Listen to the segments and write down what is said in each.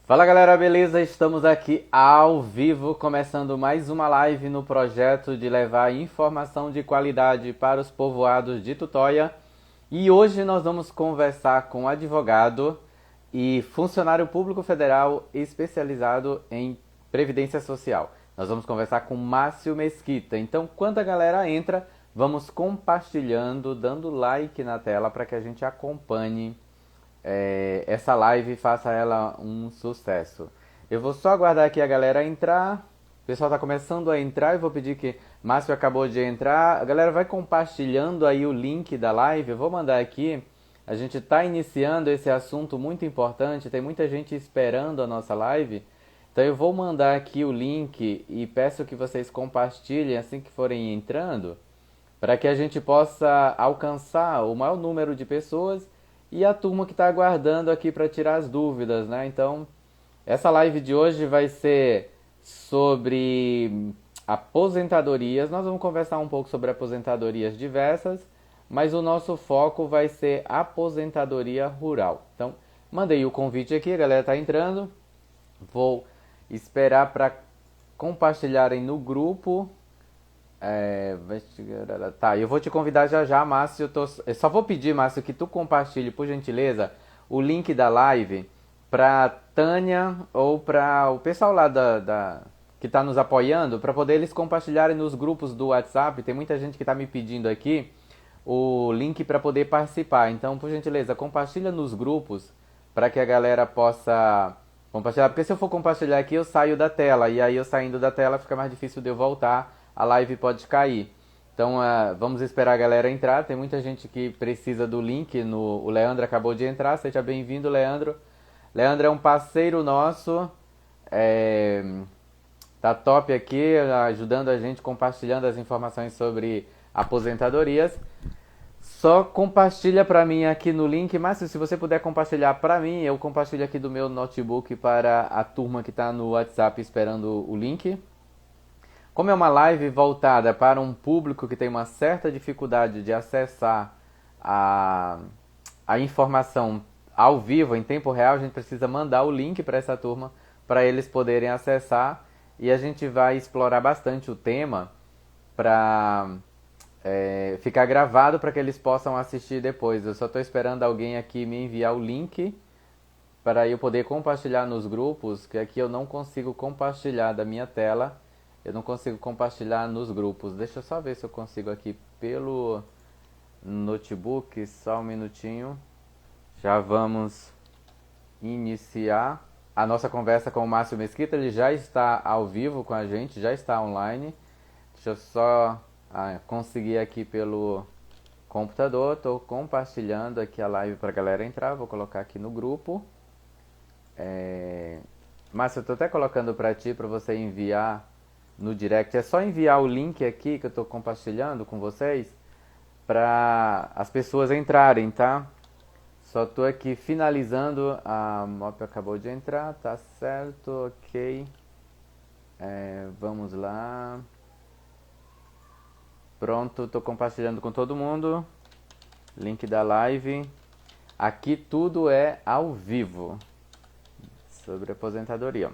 Fala galera, beleza? Estamos aqui ao vivo, começando mais uma live no projeto de levar informação de qualidade para os povoados de Tutóia. E hoje nós vamos conversar com um advogado e funcionário público federal especializado em Previdência Social. Nós vamos conversar com Márcio Mesquita. Então, quando a galera entra, vamos compartilhando, dando like na tela para que a gente acompanhe essa live e faça ela um sucesso. Eu vou só aguardar aqui a galera entrar. O pessoal está começando a entrar. Eu vou pedir que Márcio acabou de entrar. A galera vai compartilhando aí o link da live. Eu vou mandar aqui. A gente está iniciando esse assunto muito importante. Tem muita gente esperando a nossa live. Então eu vou mandar aqui o link e peço que vocês compartilhem assim que forem entrando, para que a gente possa alcançar o maior número de pessoas e a turma que está aguardando aqui para tirar as dúvidas, né? Então, essa live de hoje vai ser sobre aposentadorias. Nós vamos conversar um pouco sobre aposentadorias diversas, mas o nosso foco vai ser aposentadoria rural. Então, mandei o convite aqui, a galera está entrando. Vou esperar para compartilharem no grupo. Tá, eu vou te convidar já já, Márcio. Eu só vou pedir, Márcio, que tu compartilhe, por gentileza, o link da live para Tânia ou para o pessoal lá que está nos apoiando, para poder eles compartilharem nos grupos do WhatsApp. Tem muita gente que está me pedindo aqui o link para poder participar. Então, por gentileza, compartilha nos grupos para que a galera possa compartilhar. Porque se eu for compartilhar aqui, eu saio da tela. E aí, eu saindo da tela, fica mais difícil de eu voltar. A live pode cair. Então, vamos esperar a galera entrar. Tem muita gente que precisa do link. O Leandro acabou de entrar. Seja bem-vindo, Leandro. Leandro é um parceiro nosso. Tá top aqui, ajudando a gente, compartilhando as informações sobre aposentadorias. Só compartilha para mim aqui no link. Mas se você puder compartilhar para mim, eu compartilho aqui do meu notebook para a turma que está no WhatsApp esperando o link. Como é uma live voltada para um público que tem uma certa dificuldade de acessar a informação ao vivo, em tempo real, a gente precisa mandar o link para essa turma para eles poderem acessar. E a gente vai explorar bastante o tema para ficar gravado para que eles possam assistir depois. Eu só estou esperando alguém aqui me enviar o link para eu poder compartilhar nos grupos, que aqui eu não consigo compartilhar da minha tela. Eu não consigo compartilhar nos grupos. Deixa eu só ver se eu consigo aqui pelo notebook. Só um minutinho. Já vamos iniciar a nossa conversa com o Márcio Mesquita. Ele já está ao vivo com a gente, já está online. Deixa eu só conseguir aqui pelo computador. Estou compartilhando aqui a live para a galera entrar. Vou colocar aqui no grupo. Márcio, eu estou até colocando para ti, para você enviar no direct. É só enviar o link aqui que eu estou compartilhando com vocês para as pessoas entrarem, tá? Só estou aqui finalizando. A Mop acabou de entrar, tá certo, ok. Vamos lá. Pronto, estou compartilhando com todo mundo. Link da live. Aqui tudo é ao vivo sobre aposentadoria.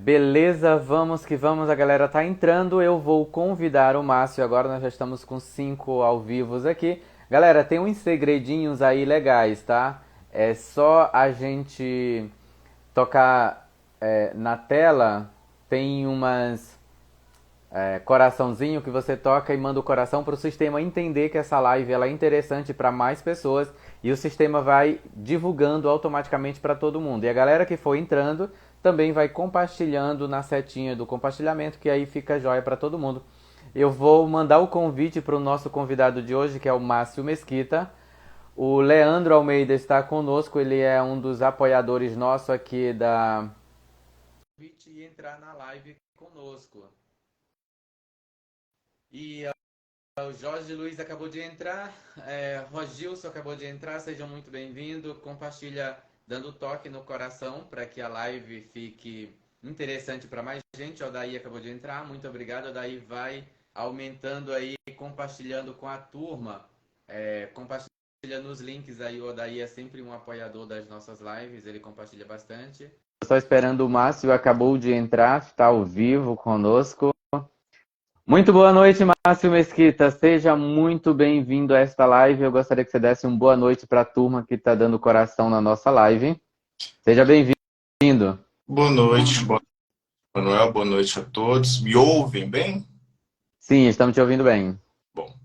Beleza, vamos que vamos, a galera tá entrando. Eu vou convidar o Márcio agora. Nós já estamos com 5 ao vivo aqui. Galera, tem uns segredinhos aí legais, tá? É só a gente tocar na tela. Tem umas coraçãozinho que você toca e manda o coração para o sistema entender que essa live ela é interessante para mais pessoas. E o sistema vai divulgando automaticamente para todo mundo. E a galera que for entrando também vai compartilhando na setinha do compartilhamento, que aí fica jóia para todo mundo. Eu vou mandar o convite para o nosso convidado de hoje, que é o Márcio Mesquita. O Leandro Almeida está conosco, ele é um dos apoiadores nosso aqui da convite e entrar na live conosco. E o Jorge Luiz acabou de entrar, Rogilson acabou de entrar, sejam muito bem-vindos. Compartilha dando toque no coração para que a live fique interessante para mais gente. O Odaí acabou de entrar, muito obrigado. O Odaí vai aumentando aí, compartilhando com a turma, compartilhando nos links aí, o Odaí é sempre um apoiador das nossas lives, ele compartilha bastante. Só esperando o Márcio, acabou de entrar, está ao vivo conosco. Muito boa noite, Márcio Mesquita. Seja muito bem-vindo a esta live. Eu gostaria que você desse uma boa noite para a turma que está dando coração na nossa live. Seja bem-vindo. Boa noite, Manuel. Boa noite a todos. Me ouvem bem? Sim, estamos te ouvindo bem. Bom.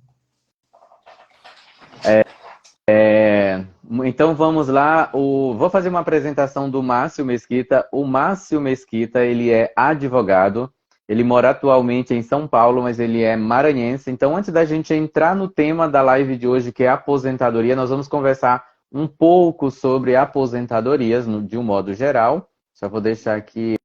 Então vamos lá. Vou fazer uma apresentação do Márcio Mesquita. O Márcio Mesquita, ele é advogado. Ele mora atualmente em São Paulo, mas ele é maranhense. Então, antes da gente entrar no tema da live de hoje, que é aposentadoria, nós vamos conversar um pouco sobre aposentadorias, de um modo geral. Só vou deixar aqui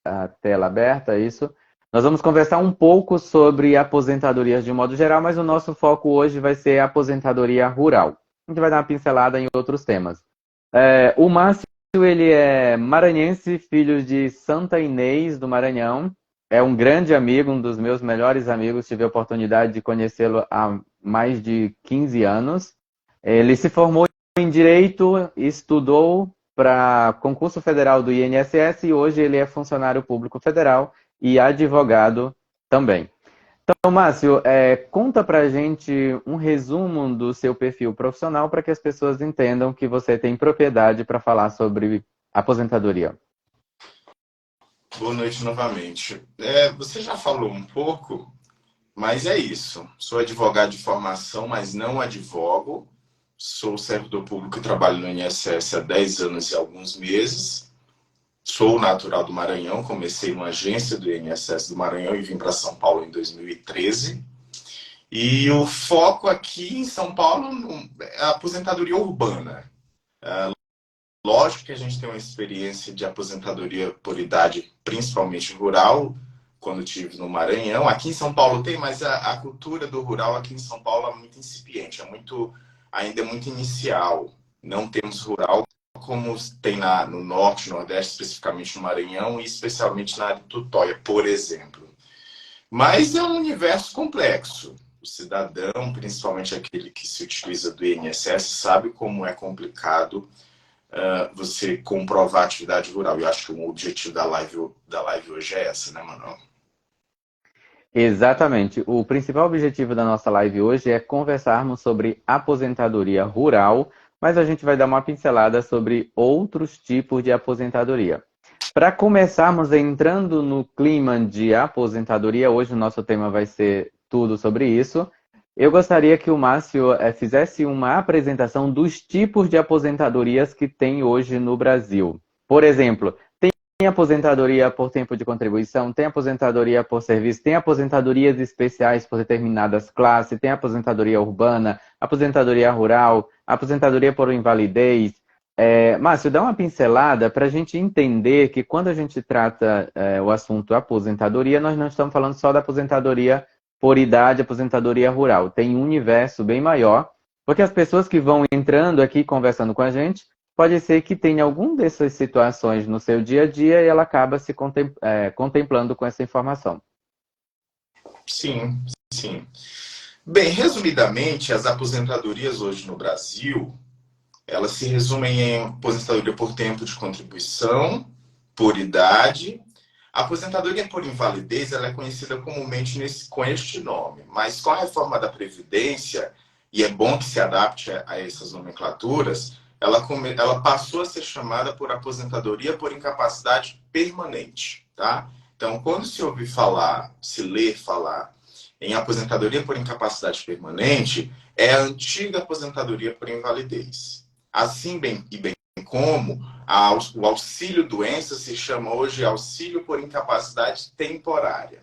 a tela aberta, isso. Nós vamos conversar um pouco sobre aposentadorias de um modo geral, mas o nosso foco hoje vai ser aposentadoria rural. A gente vai dar uma pincelada em outros temas. O Márcio, ele é maranhense, filho de Santa Inês do Maranhão. É um grande amigo, um dos meus melhores amigos. Tive a oportunidade de conhecê-lo há mais de 15 anos. Ele se formou em Direito, estudou para concurso federal do INSS e hoje ele é funcionário público federal e advogado também. Então, Márcio, conta pra gente um resumo do seu perfil profissional para que as pessoas entendam que você tem propriedade para falar sobre aposentadoria. Boa noite novamente. Você já falou um pouco, mas é isso. Sou advogado de formação, mas não advogo. Sou servidor público e trabalho no INSS há 10 anos e alguns meses. Sou natural do Maranhão, comecei numa agência do INSS do Maranhão e vim para São Paulo em 2013. E o foco aqui em São Paulo é a aposentadoria urbana. Lógico que a gente tem uma experiência de aposentadoria por idade, principalmente rural, quando estive no Maranhão. Aqui em São Paulo tem, mas a cultura do rural aqui em São Paulo é muito incipiente, ainda é muito inicial. Não temos rural como tem no norte, nordeste, especificamente no Maranhão e especialmente na área de Tutóia, por exemplo. Mas é um universo complexo. O cidadão, principalmente aquele que se utiliza do INSS, sabe como é complicado você comprovar a atividade rural. Eu acho que o objetivo da live hoje é essa, né, Manuel? Exatamente. O principal objetivo da nossa live hoje é conversarmos sobre aposentadoria rural, mas a gente vai dar uma pincelada sobre outros tipos de aposentadoria. Para começarmos entrando no clima de aposentadoria, hoje o nosso tema vai ser tudo sobre isso. Eu gostaria que o Márcio fizesse uma apresentação dos tipos de aposentadorias que tem hoje no Brasil. Por exemplo, tem aposentadoria por tempo de contribuição, tem aposentadoria por serviço, tem aposentadorias especiais por determinadas classes, tem aposentadoria urbana, aposentadoria rural, aposentadoria por invalidez. Márcio, dá uma pincelada para a gente entender que quando a gente trata o assunto aposentadoria, nós não estamos falando só da aposentadoria por idade, aposentadoria rural. Tem um universo bem maior, porque as pessoas que vão entrando aqui conversando com a gente, pode ser que tenha alguma dessas situações no seu dia a dia e ela acaba se contemplando com essa informação. Sim, sim. Bem, resumidamente, as aposentadorias hoje no Brasil, elas se resumem em aposentadoria por tempo de contribuição, por idade. A aposentadoria por invalidez ela é conhecida comumente com este nome, mas com a reforma da Previdência, e é bom que se adapte a essas nomenclaturas, ela passou a ser chamada por aposentadoria por incapacidade permanente, tá? Então, quando se ouvir falar, se ler falar em aposentadoria por incapacidade permanente, é a antiga aposentadoria por invalidez. Assim bem como o auxílio-doença se chama hoje auxílio por incapacidade temporária.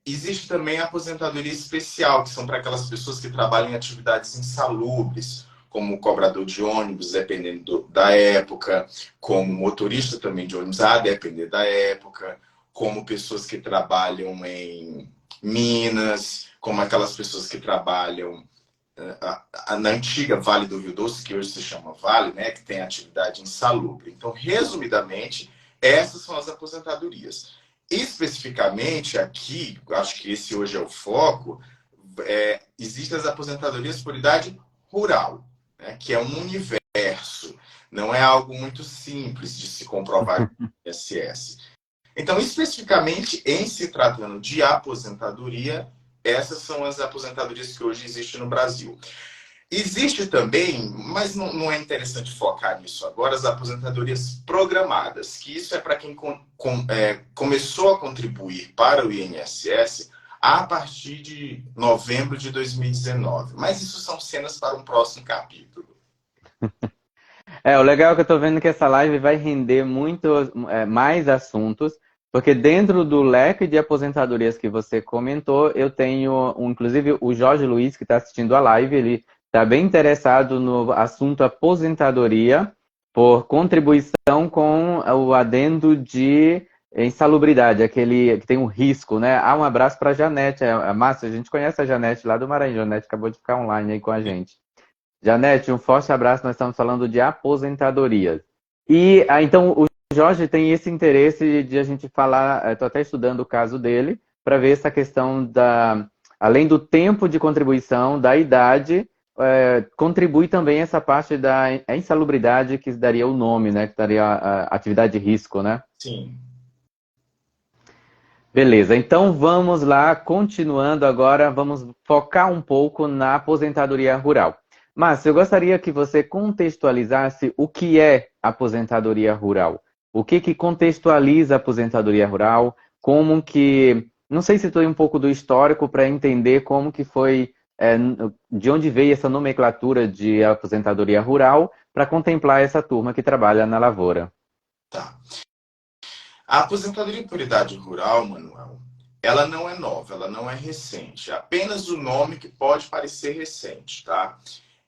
Existe também a aposentadoria especial, que são para aquelas pessoas que trabalham em atividades insalubres, como cobrador de ônibus, dependendo da época, como motorista também de ônibus, a depender da época, como pessoas que trabalham em minas, como aquelas pessoas que trabalham na antiga Vale do Rio Doce, que hoje se chama Vale, né, que tem atividade insalubre. Então, resumidamente, essas são as aposentadorias. Especificamente aqui, acho que esse hoje é o foco, existem as aposentadorias por idade rural, né, que é um universo, não é algo muito simples de se comprovar no INSS. Então, especificamente, em se tratando de aposentadoria, essas são as aposentadorias que hoje existem no Brasil. Existe também, mas não é interessante focar nisso agora, as aposentadorias programadas, que isso é para quem começou a contribuir para o INSS a partir de novembro de 2019. Mas isso são cenas para um próximo capítulo. O legal é que eu tô vendo que essa live vai render muito mais assuntos, porque dentro do leque de aposentadorias que você comentou, eu tenho, inclusive, o Jorge Luiz, que está assistindo a live, ele está bem interessado no assunto aposentadoria por contribuição com o adendo de insalubridade, aquele que tem um risco, né? Um abraço para a Janete, a Márcia, a gente conhece a Janete lá do Maranhão, a Janete acabou de ficar online aí com a gente. Janete, um forte abraço. Nós estamos falando de aposentadorias. E então o Jorge tem esse interesse de a gente falar, estou até estudando o caso dele, para ver essa questão além do tempo de contribuição, da idade, contribui também essa parte da insalubridade, que daria o nome, né? Que daria a atividade de risco, né? Sim. Beleza, então vamos lá, continuando agora, vamos focar um pouco na aposentadoria rural. Márcio, eu gostaria que você contextualizasse o que é aposentadoria rural. O que contextualiza a aposentadoria rural? Como que... Não sei se tem um pouco do histórico para entender como que foi, de onde veio essa nomenclatura de aposentadoria rural para contemplar essa turma que trabalha na lavoura. Tá. A aposentadoria por idade rural, Manuel, ela não é nova, ela não é recente. É apenas o nome que pode parecer recente, tá?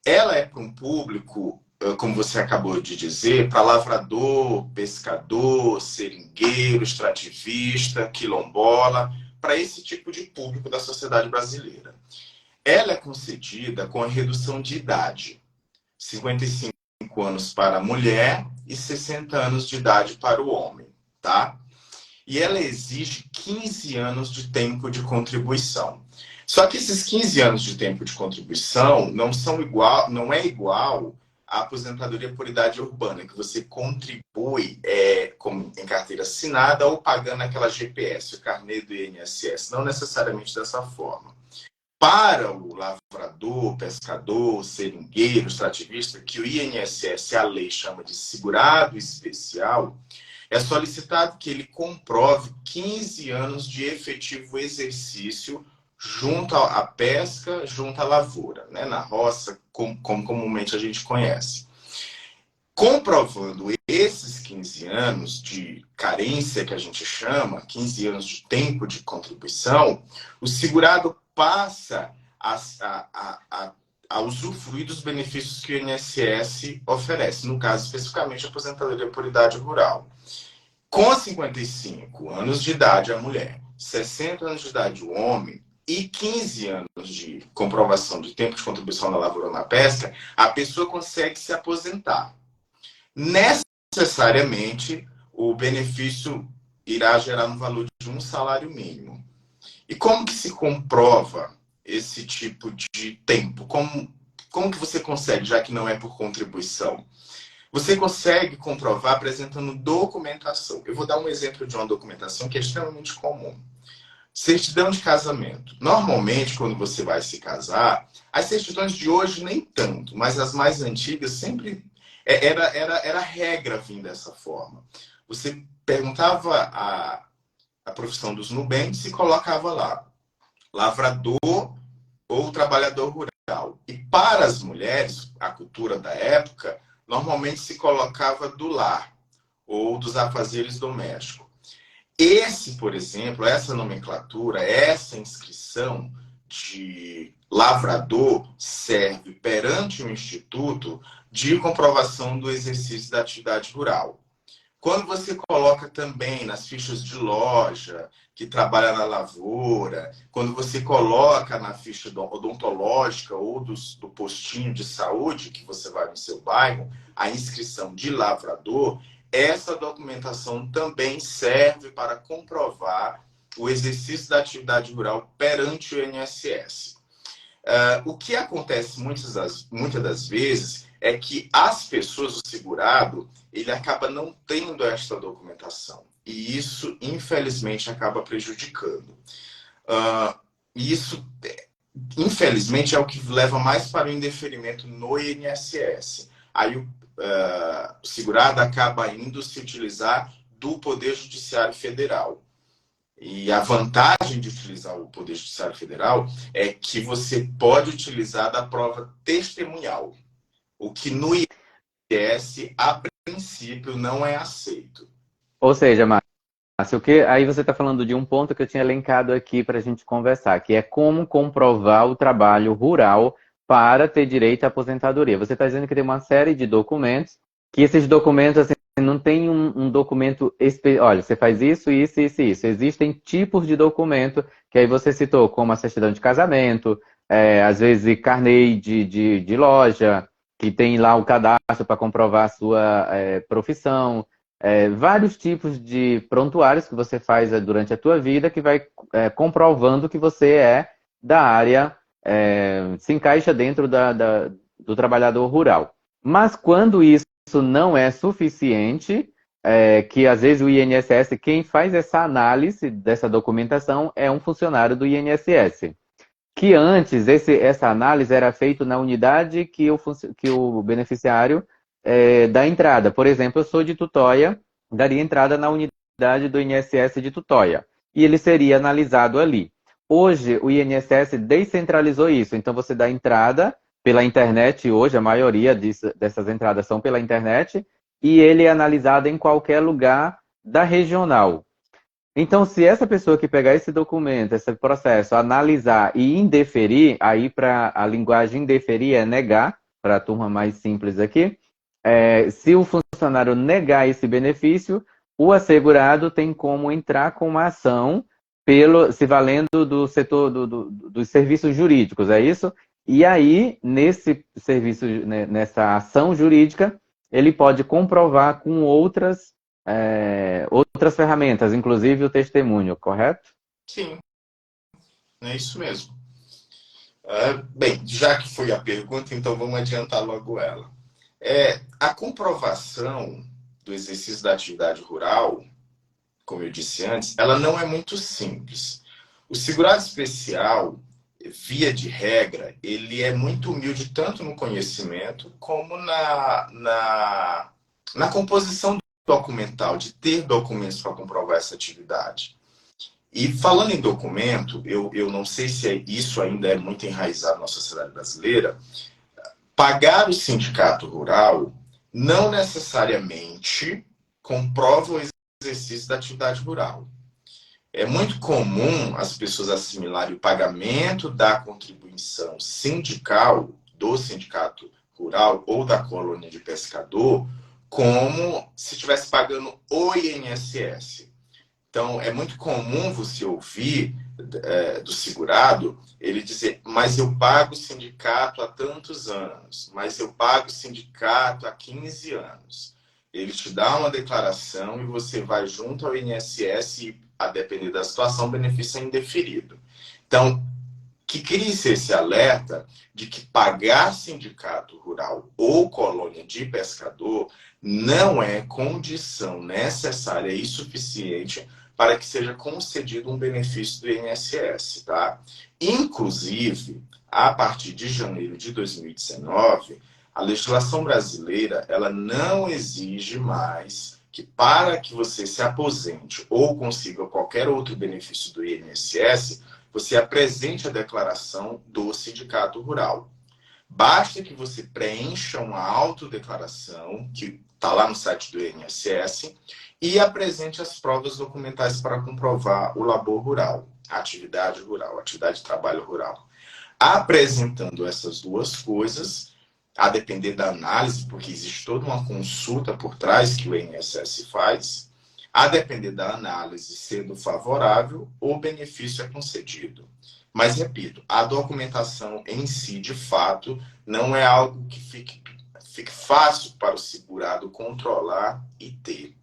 Ela é para um público, como você acabou de dizer, para lavrador, pescador, seringueiro, extrativista, quilombola, para esse tipo de público da sociedade brasileira. Ela é concedida com a redução de idade, 55 anos para a mulher e 60 anos de idade para o homem, tá? E ela exige 15 anos de tempo de contribuição. Só que esses 15 anos de tempo de contribuição não é igual à aposentadoria por idade urbana, que você contribui como em carteira assinada ou pagando aquela GPS, o carnê do INSS. Não necessariamente dessa forma. Para o lavrador, pescador, seringueiro, extrativista, que o INSS, a lei chama de segurado especial, é solicitado que ele comprove 15 anos de efetivo exercício junto à pesca, junto à lavoura, né? Na roça, como comumente a gente conhece. Comprovando esses 15 anos de carência, que a gente chama, 15 anos de tempo de contribuição, o segurado passa a usufruir dos benefícios que o INSS oferece, no caso, especificamente, a aposentadoria por idade rural. Com 55 anos de idade a mulher, 60 anos de idade o homem e 15 anos de comprovação de tempo de contribuição na lavoura ou na pesca, a pessoa consegue se aposentar. Necessariamente, o benefício irá gerar um valor de um salário mínimo. E como que se comprova esse tipo de tempo? Como que você consegue, já que não é por contribuição? Você consegue comprovar apresentando documentação. Eu vou dar um exemplo de uma documentação que é extremamente comum. Certidão de casamento. Normalmente, quando você vai se casar, as certidões de hoje nem tanto, mas as mais antigas sempre era regra vir dessa forma. Você perguntava a profissão dos nubentes e colocava lá lavrador ou trabalhador rural. E para as mulheres, a cultura da época, normalmente se colocava do lar ou dos afazeres domésticos. Por exemplo, essa nomenclatura, essa inscrição de lavrador serve perante o Instituto de comprovação do exercício da atividade rural. Quando você coloca também nas fichas de loja, que trabalha na lavoura, quando você coloca na ficha odontológica ou do postinho de saúde, que você vai no seu bairro, a inscrição de lavrador, essa documentação também serve para comprovar o exercício da atividade rural perante o INSS. O que acontece muitas das vezes é que as pessoas, o segurado, ele acaba não tendo esta documentação. E isso, infelizmente, acaba prejudicando. E isso, infelizmente, é o que leva mais para o indeferimento no INSS. Aí o segurado acaba indo se utilizar do Poder Judiciário Federal. E a vantagem de utilizar o Poder Judiciário Federal é que você pode utilizar da prova testemunhal, o que no INSS, a princípio, não é aceito. Ou seja, Márcio, aí você está falando de um ponto que eu tinha elencado aqui para a gente conversar, que é como comprovar o trabalho rural para ter direito à aposentadoria. Você está dizendo que tem uma série de documentos, que esses documentos, assim, não tem um documento... Olha, você faz isso, isso, isso, isso. Existem tipos de documento que aí você citou, como a certidão de casamento, às vezes carnê de loja, que tem lá o cadastro para comprovar a sua profissão, vários tipos de prontuários que você faz durante a tua vida que vai comprovando que você é da área, se encaixa dentro do trabalhador rural. Mas quando isso não é suficiente, que às vezes o INSS, quem faz essa análise dessa documentação é um funcionário do INSS. Que antes essa análise era feita na unidade que o beneficiário dá entrada. Por exemplo, eu sou de Tutóia, daria entrada na unidade do INSS de Tutóia. E ele seria analisado ali. Hoje, o INSS descentralizou isso. Então, você dá entrada pela internet. Hoje, a maioria dessas entradas são pela internet. E ele é analisado em qualquer lugar da regional. Então, se essa pessoa que pegar esse documento, esse processo, analisar e indeferir, aí para a linguagem indeferir é negar, para a turma mais simples aqui, se o funcionário negar esse benefício, o assegurado tem como entrar com uma ação se valendo do setor dos serviços jurídicos, é isso? E aí, nesse serviço, nessa ação jurídica, ele pode comprovar com outras ferramentas, inclusive o testemunho, correto? Sim, é isso mesmo. Bem, já que foi a pergunta, então vamos adiantar logo ela. A comprovação do exercício da atividade rural, como eu disse antes, ela não é muito simples. O segurado especial, via de regra, ele é muito humilde tanto no conhecimento como na composição documental, de ter documentos para comprovar essa atividade. E falando em documento, eu não sei se isso ainda é muito enraizado na sociedade brasileira, pagar o sindicato rural não necessariamente comprova o exercício da atividade rural. É muito comum as pessoas assimilarem o pagamento da contribuição sindical do sindicato rural ou da colônia de pescador como se estivesse pagando o INSS. Então, é muito comum você ouvir do segurado ele dizer, mas eu pago o sindicato há tantos anos, mas eu pago o sindicato há 15 anos. Ele te dá uma declaração e você vai junto ao INSS e, a depender da situação, o benefício é indeferido. Então, que crie-se esse alerta de que pagar sindicato rural ou colônia de pescador não é condição necessária e suficiente para que seja concedido um benefício do INSS, tá? Inclusive, a partir de janeiro de 2019, a legislação brasileira, ela não exige mais que para que você se aposente ou consiga qualquer outro benefício do INSS, você apresente a declaração do sindicato rural. Basta que você preencha uma autodeclaração, que está lá no site do INSS, e apresente as provas documentais para comprovar o labor rural, a atividade de trabalho rural. Apresentando essas duas coisas, a depender da análise, porque existe toda uma consulta por trás que o INSS faz, a depender da análise sendo favorável, o benefício é concedido. Mas, repito, a documentação em si, de fato, não é algo que fique fácil para o segurado controlar e ter.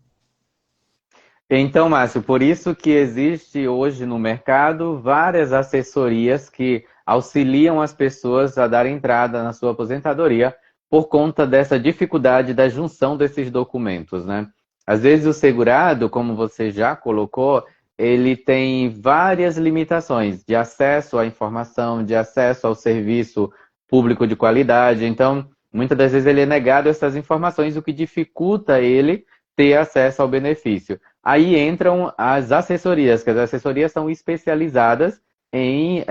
Então, Márcio, por isso que existe hoje no mercado várias assessorias que auxiliam as pessoas a dar entrada na sua aposentadoria por conta dessa dificuldade da junção desses documentos, né? Às vezes o segurado, como você já colocou, ele tem várias limitações de acesso à informação, de acesso ao serviço público de qualidade. Então, muitas das vezes ele é negado essas informações, o que dificulta ele ter acesso ao benefício. Aí entram as assessorias, que as assessorias são especializadas em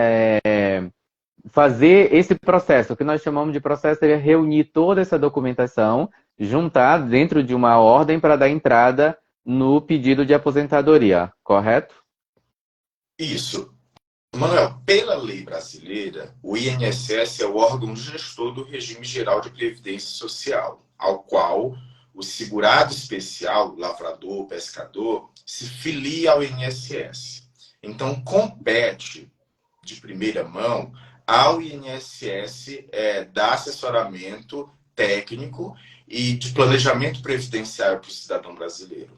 fazer esse processo, o que nós chamamos de processo, seria reunir toda essa documentação, juntar dentro de uma ordem para dar entrada no pedido de aposentadoria, correto? Isso. Manuel, pela lei brasileira, o INSS é o órgão gestor do regime geral de previdência social, ao qual o segurado especial, lavrador, pescador, se filia ao INSS. Então, compete de primeira mão ao INSS dar assessoramento técnico e de planejamento previdenciário para o cidadão brasileiro.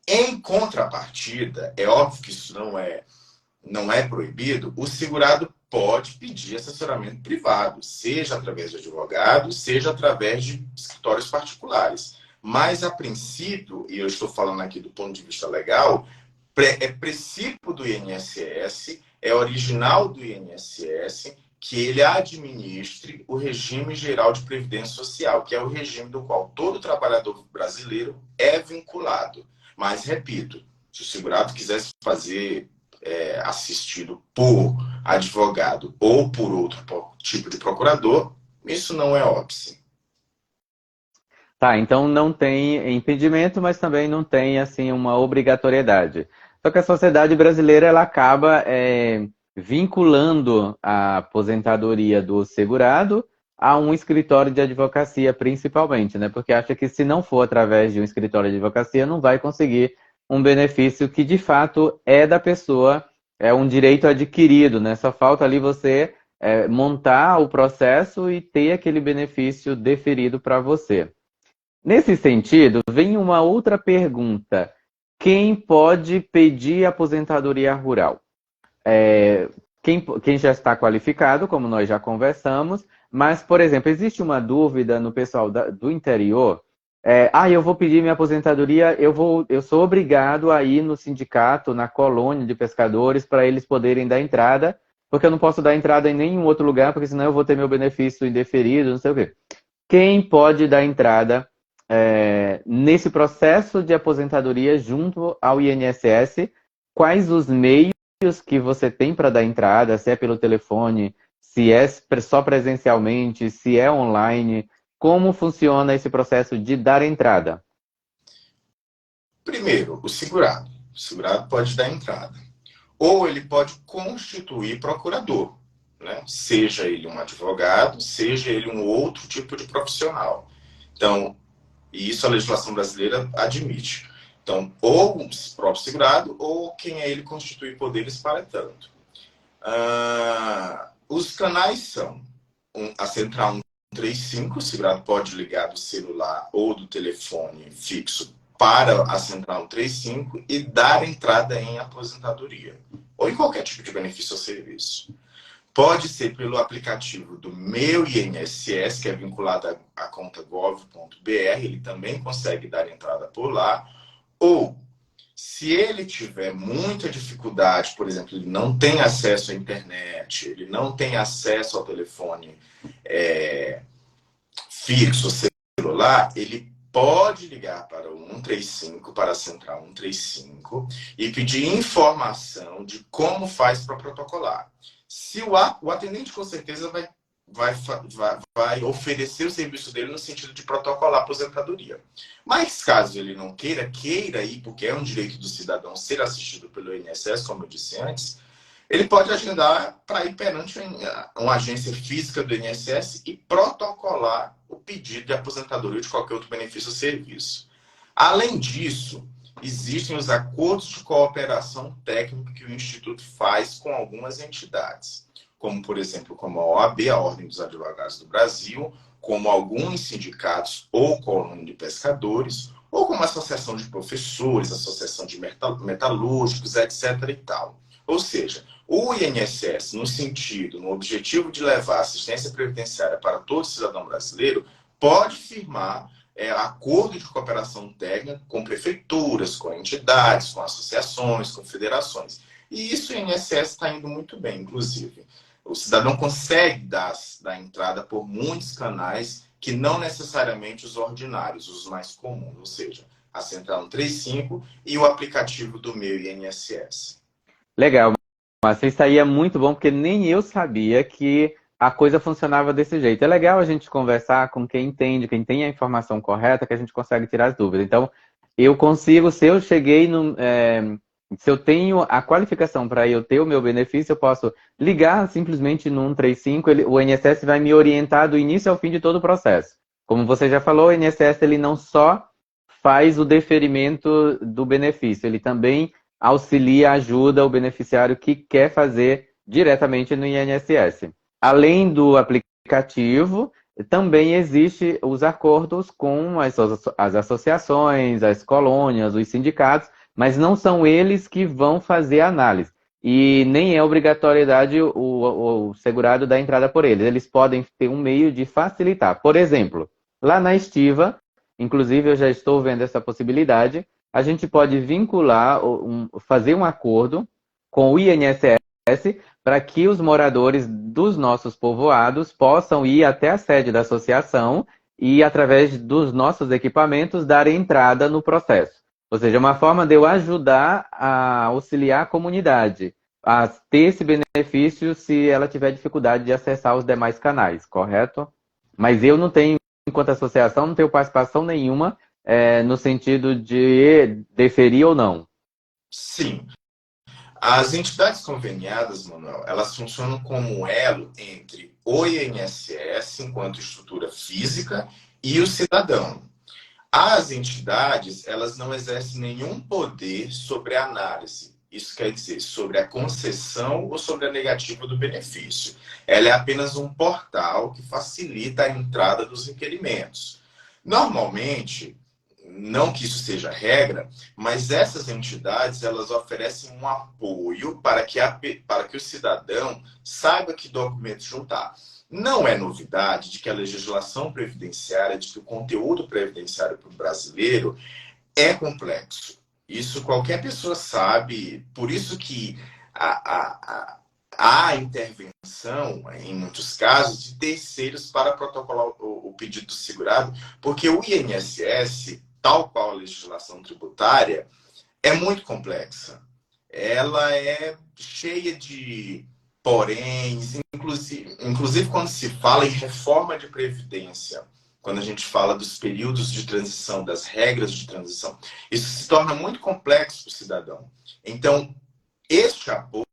Em contrapartida, é óbvio que isso não é proibido, o segurado pode pedir assessoramento privado, seja através de advogados, seja através de escritórios particulares. Mas, a princípio, e eu estou falando aqui do ponto de vista legal, é princípio do INSS, é original do INSS, que ele administre o regime geral de previdência social, que é o regime do qual todo trabalhador brasileiro é vinculado. Mas, repito, se o segurado quisesse fazer assistido por advogado ou por outro tipo de procurador, isso não é óbice. Tá, então não tem impedimento, mas também não tem assim uma obrigatoriedade. Só que a sociedade brasileira ela acaba vinculando a aposentadoria do segurado a um escritório de advocacia, principalmente, né? Porque acha que se não for através de um escritório de advocacia, não vai conseguir um benefício que de fato é da pessoa, é um direito adquirido, né? Só falta ali você montar o processo e ter aquele benefício deferido para você. Nesse sentido, vem uma outra pergunta. Quem pode pedir aposentadoria rural? Quem já está qualificado, como nós já conversamos, mas, por exemplo, existe uma dúvida no pessoal do interior. Eu vou pedir minha aposentadoria, eu sou obrigado a ir no sindicato, na colônia de pescadores, para eles poderem dar entrada, porque eu não posso dar entrada em nenhum outro lugar, porque senão eu vou ter meu benefício indeferido, não sei o quê. Quem pode dar entrada nesse processo de aposentadoria junto ao INSS? Quais os meios que você tem para dar entrada, se é pelo telefone, se é só presencialmente, se é online? Como funciona esse processo de dar entrada? Primeiro, o segurado. O segurado pode dar entrada. Ou ele pode constituir procurador, né? Seja ele um advogado, seja ele um outro tipo de profissional. Então, e isso a legislação brasileira admite. Então, ou o próprio segurado, ou quem é ele constitui poderes para tanto. Os canais são a Central 135, o segurado pode ligar do celular ou do telefone fixo para a Central 135 e dar entrada em aposentadoria, ou em qualquer tipo de benefício ou serviço. Pode ser pelo aplicativo do Meu INSS, que é vinculado à conta gov.br, ele também consegue dar entrada por lá. Ou, se ele tiver muita dificuldade, por exemplo, ele não tem acesso à internet, ele não tem acesso ao telefone fixo, celular, ele pode ligar para o 135, para a Central 135, e pedir informação de como faz para protocolar. Se o atendente com certeza vai oferecer o serviço dele no sentido de protocolar a aposentadoria. Mas caso ele não queira ir, porque é um direito do cidadão ser assistido pelo INSS, como eu disse antes, ele pode agendar para ir perante uma agência física do INSS e protocolar o pedido de aposentadoria ou de qualquer outro benefício ou serviço. Além disso, existem os acordos de cooperação técnica que o Instituto faz com algumas entidades, como, por exemplo, como a OAB, a Ordem dos Advogados do Brasil, como alguns sindicatos ou colônia de pescadores, ou como a Associação de Professores, Associação de Metalúrgicos, etc. e tal. Ou seja, O INSS, no objetivo de levar assistência previdenciária para todo cidadão brasileiro, pode firmar acordo de cooperação técnica com prefeituras, com entidades, com associações, com federações. E isso o INSS está indo muito bem, inclusive. O cidadão consegue dar entrada por muitos canais que não necessariamente os ordinários, os mais comuns, ou seja, a Central 135 e o aplicativo do meu INSS. Legal, mas isso aí é muito bom, porque nem eu sabia que a coisa funcionava desse jeito. É legal a gente conversar com quem entende, quem tem a informação correta, que a gente consegue tirar as dúvidas. Então, eu consigo, se eu cheguei no... se eu tenho a qualificação para eu ter o meu benefício, eu posso ligar simplesmente no 135, o INSS vai me orientar do início ao fim de todo o processo. Como você já falou, o INSS ele não só faz o deferimento do benefício, ele também auxilia, ajuda o beneficiário que quer fazer diretamente no INSS. Além do aplicativo, também existe os acordos com as associações, as colônias, os sindicatos, mas não são eles que vão fazer a análise. E nem é obrigatoriedade o segurado dar entrada por eles. Eles podem ter um meio de facilitar. Por exemplo, lá na Estiva, inclusive eu já estou vendo essa possibilidade, a gente pode vincular, fazer um acordo com o INSS para que os moradores dos nossos povoados possam ir até a sede da associação e, através dos nossos equipamentos, dar entrada no processo. Ou seja, uma forma de eu ajudar a auxiliar a comunidade a ter esse benefício se ela tiver dificuldade de acessar os demais canais, correto? Mas eu não tenho, enquanto associação, não tenho participação nenhuma no sentido de deferir ou não. Sim. As entidades conveniadas, Manuel, elas funcionam como um elo entre o INSS, enquanto estrutura física, e o cidadão. As entidades, elas não exercem nenhum poder sobre a análise. Isso quer dizer, sobre a concessão ou sobre a negativa do benefício. Ela é apenas um portal que facilita a entrada dos requerimentos. Normalmente, não que isso seja regra, mas essas entidades, elas oferecem um apoio para que o cidadão saiba que documento juntar. Não é novidade de que a legislação previdenciária, de que o conteúdo previdenciário para o brasileiro é complexo. Isso qualquer pessoa sabe, por isso que há intervenção, em muitos casos, de terceiros para protocolar o pedido do segurado, porque o INSS, tal qual a legislação tributária, é muito complexa. Ela é cheia de poréns, inclusive quando se fala em reforma de previdência, quando a gente fala dos períodos de transição, das regras de transição, isso se torna muito complexo para o cidadão. Então, este apoio,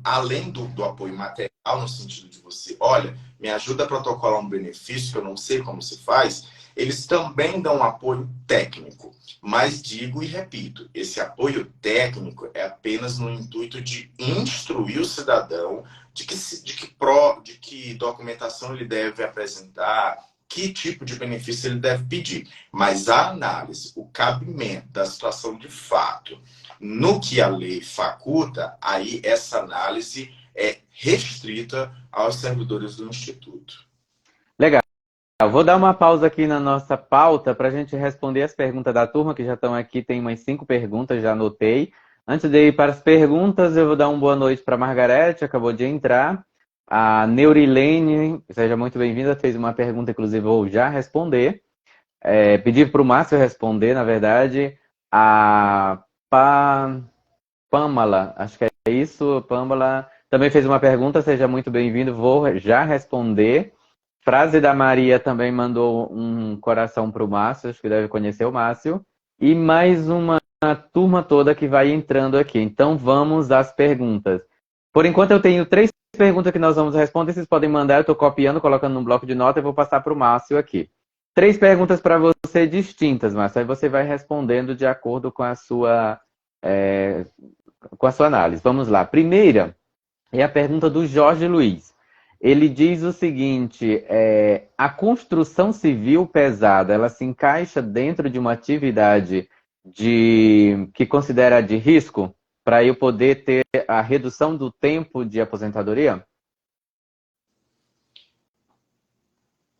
além do apoio material, no sentido de você, olha, me ajuda a protocolar um benefício que eu não sei como se faz, eles também dão um apoio técnico. Mas digo e repito, esse apoio técnico é apenas no intuito de instruir o cidadão de que documentação ele deve apresentar, que tipo de benefício ele deve pedir. Mas a análise, o cabimento da situação de fato, no que a lei faculta, aí essa análise é restrita aos servidores do Instituto. Legal. Eu vou dar uma pausa aqui na nossa pauta para a gente responder as perguntas da turma, que já estão aqui, tem umas 5 perguntas, já anotei. Antes de ir para as perguntas, eu vou dar uma boa noite para a Margarete, acabou de entrar. A Neurilene, seja muito bem-vinda, fez uma pergunta, inclusive vou já responder. Pedir para o Márcio responder, na verdade. A Pamela, acho que é isso, Pamela também fez uma pergunta, seja muito bem-vindo, vou já responder. Frase da Maria também mandou um coração para o Márcio, acho que deve conhecer o Márcio. E mais uma turma toda que vai entrando aqui. Então vamos às perguntas. Por enquanto eu tenho 3 perguntas que nós vamos responder, vocês podem mandar, eu estou copiando, colocando num bloco de nota e vou passar para o Márcio aqui. 3 perguntas para você distintas, Márcio, aí você vai respondendo de acordo com a sua análise. Vamos lá. Primeira é a pergunta do Jorge Luiz. Ele diz o seguinte, a construção civil pesada, ela se encaixa dentro de uma atividade que considera de risco? para eu poder ter a redução do tempo de aposentadoria?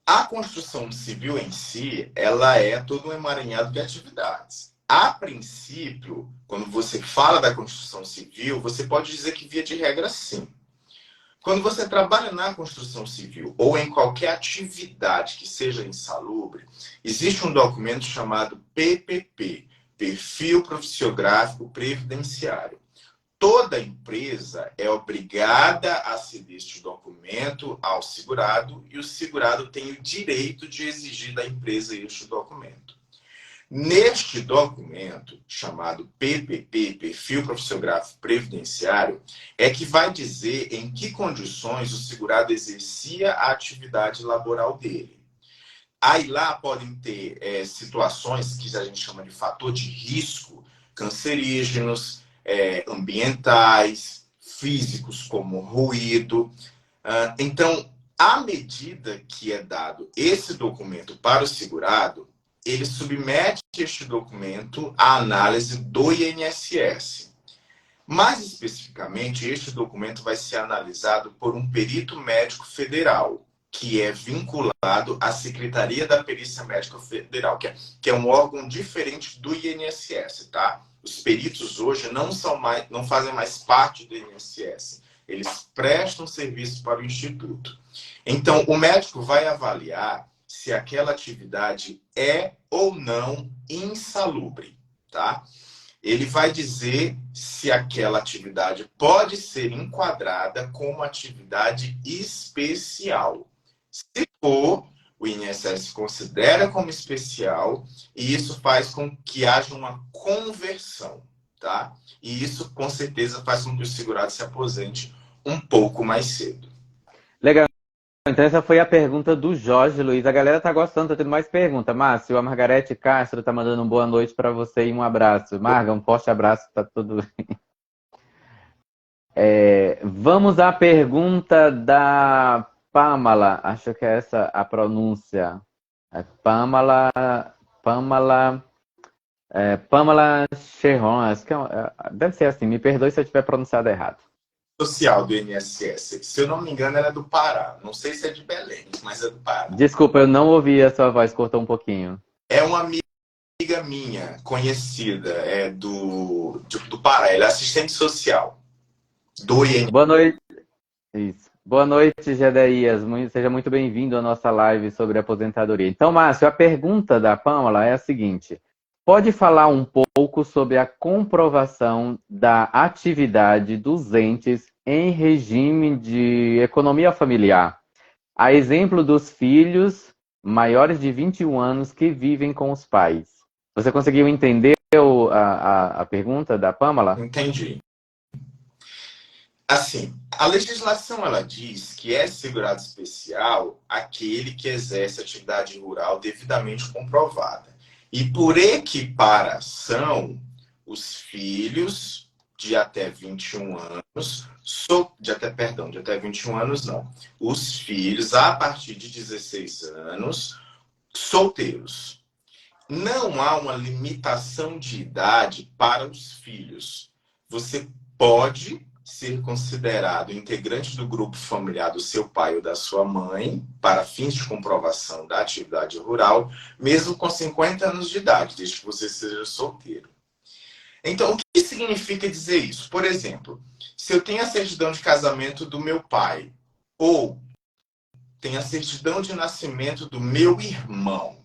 A construção civil em si, ela é todo um emaranhado de atividades. A princípio, quando você fala da construção civil, você pode dizer que, via de regra, sim. Quando você trabalha na construção civil ou em qualquer atividade que seja insalubre, existe um documento chamado PPP, Perfil Profissiográfico Previdenciário. Toda empresa é obrigada a ceder este documento ao segurado e o segurado tem o direito de exigir da empresa este documento. Neste documento, chamado PPP, Perfil Profissiográfico Previdenciário, é que vai dizer em que condições o segurado exercia a atividade laboral dele. Aí lá podem ter situações que a gente chama de fator de risco, cancerígenos, ambientais, físicos, como ruído. Então, à medida que é dado esse documento para o segurado, ele submete este documento à análise do INSS. Mais especificamente, este documento vai ser analisado por um perito médico federal, que é vinculado à Secretaria da Perícia Médica Federal, que é um órgão diferente do INSS, tá? Os peritos hoje não fazem mais parte do INSS. Eles prestam serviço para o Instituto. Então, o médico vai avaliar se aquela atividade é ou não insalubre, tá? Ele vai dizer se aquela atividade pode ser enquadrada como atividade especial. Se for, o INSS considera como especial e isso faz com que haja uma conversão, tá? E isso, com certeza, faz com que o segurado se aposente um pouco mais cedo. Legal. Então essa foi a pergunta do Jorge Luiz. A galera tá gostando, tá tendo mais pergunta. Márcio, a Margarete Castro tá mandando um boa noite para você e um abraço. Marga, um forte abraço, tá tudo bem. Vamos à pergunta da Pamela. Acho que é essa a pronúncia. Pamela Cherron. Acho que deve ser assim. Me perdoe se eu tiver pronunciado errado. Social do INSS. Se eu não me engano, ela é do Pará. Não sei se é de Belém, mas é do Pará. Desculpa, eu não ouvi a sua voz, cortou um pouquinho. É uma amiga minha, conhecida, do Pará. Ela é assistente social do INSS. Boa noite. Isso. Boa noite, Gedeias. Seja muito bem-vindo à nossa live sobre aposentadoria. Então, Márcio, a pergunta da Pamela é a seguinte. Pode falar um pouco sobre a comprovação da atividade dos entes em regime de economia familiar? A exemplo dos filhos maiores de 21 anos que vivem com os pais. Você conseguiu entender a pergunta da Pamela? Entendi. Assim, a legislação ela diz que é segurado especial aquele que exerce atividade rural devidamente comprovada. E por equiparação, os filhos de até 21 anos, de até 21 anos não. Os filhos a partir de 16 anos, solteiros. Não há uma limitação de idade para os filhos. Você pode ser considerado integrante do grupo familiar do seu pai ou da sua mãe, para fins de comprovação da atividade rural, mesmo com 50 anos de idade, desde que você seja solteiro. Então, o que significa dizer isso? Por exemplo, se eu tenho a certidão de casamento do meu pai, ou tenho a certidão de nascimento do meu irmão,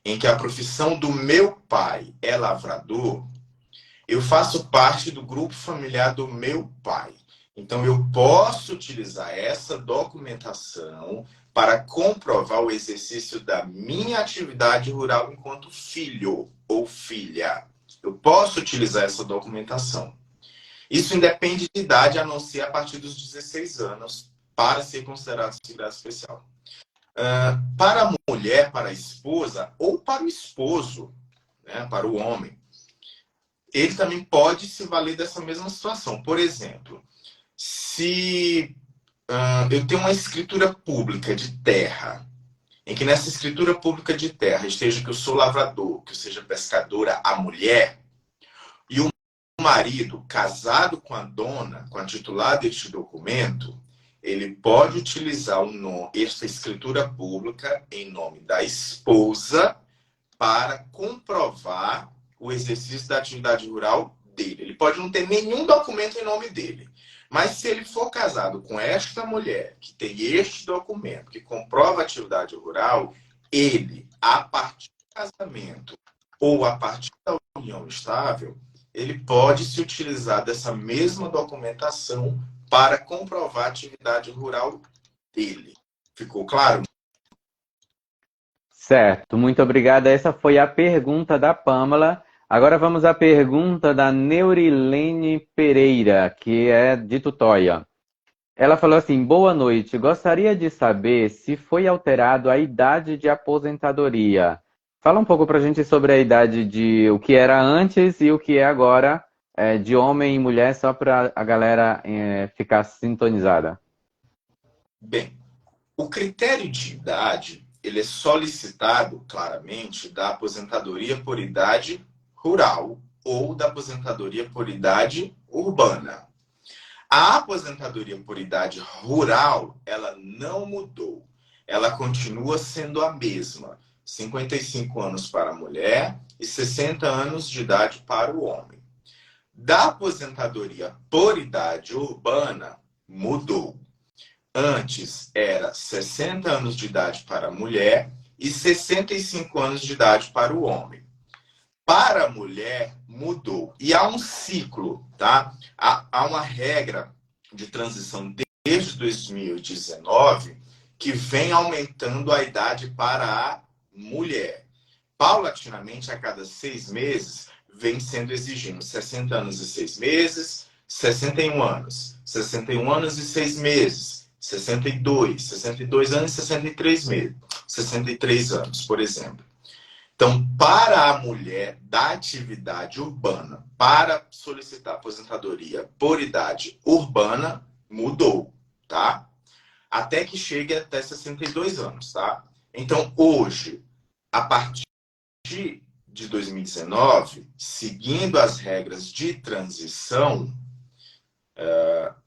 em que a profissão do meu pai é lavrador, eu faço parte do grupo familiar do meu pai. Então, eu posso utilizar essa documentação para comprovar o exercício da minha atividade rural enquanto filho ou filha. Eu posso utilizar essa documentação. Isso independe de idade, a não ser a partir dos 16 anos, para ser considerado segurado especial. Para a mulher, para a esposa, ou para o esposo, né, para o homem, ele também pode se valer dessa mesma situação. Por exemplo, se eu tenho uma escritura pública de terra, em que nessa escritura pública de terra esteja que eu sou lavrador, que eu seja pescadora, a mulher, e o marido casado com a dona, com a titular deste documento, ele pode utilizar esta escritura pública em nome da esposa para comprovar o exercício da atividade rural dele. Ele pode não ter nenhum documento em nome dele. Mas se ele for casado com esta mulher, que tem este documento, que comprova a atividade rural, ele, a partir do casamento ou a partir da união estável, ele pode se utilizar dessa mesma documentação para comprovar a atividade rural dele. Ficou claro? Certo, muito obrigada. Essa foi a pergunta da Pâmela. Agora vamos à pergunta da Neurilene Pereira, que é de Tutóia. Ela falou assim: boa noite, gostaria de saber se foi alterado a idade de aposentadoria. Fala um pouco pra gente sobre a idade de o que era antes e o que é agora, de homem e mulher, só para a galera ficar sintonizada. Bem, o critério de idade, ele é solicitado claramente da aposentadoria por idade rural ou da aposentadoria por idade urbana. A aposentadoria por idade rural, ela não mudou. Ela continua sendo a mesma. 55 anos para a mulher e 60 anos de idade para o homem. Da aposentadoria por idade urbana, mudou. Antes era 60 anos de idade para a mulher e 65 anos de idade para o homem. Para a mulher, mudou. E há um ciclo, tá? Há uma regra de transição desde 2019 que vem aumentando a idade para a mulher. Paulatinamente, a cada 6 meses, vem sendo exigido 60 anos e 6 meses, 61 anos, 61 anos e 6 meses, 62 anos e 63 meses, 63 anos, por exemplo. Então, para a mulher da atividade urbana, para solicitar aposentadoria por idade urbana, mudou, tá? Até que chegue até 62 anos, tá? Então, hoje, a partir de 2019, seguindo as regras de transição,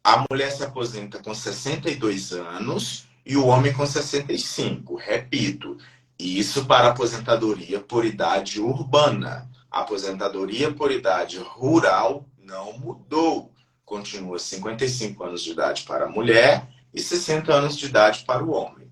a mulher se aposenta com 62 anos e o homem com 65. Repito, isso para aposentadoria por idade urbana. A aposentadoria por idade rural não mudou. Continua 55 anos de idade para a mulher e 60 anos de idade para o homem.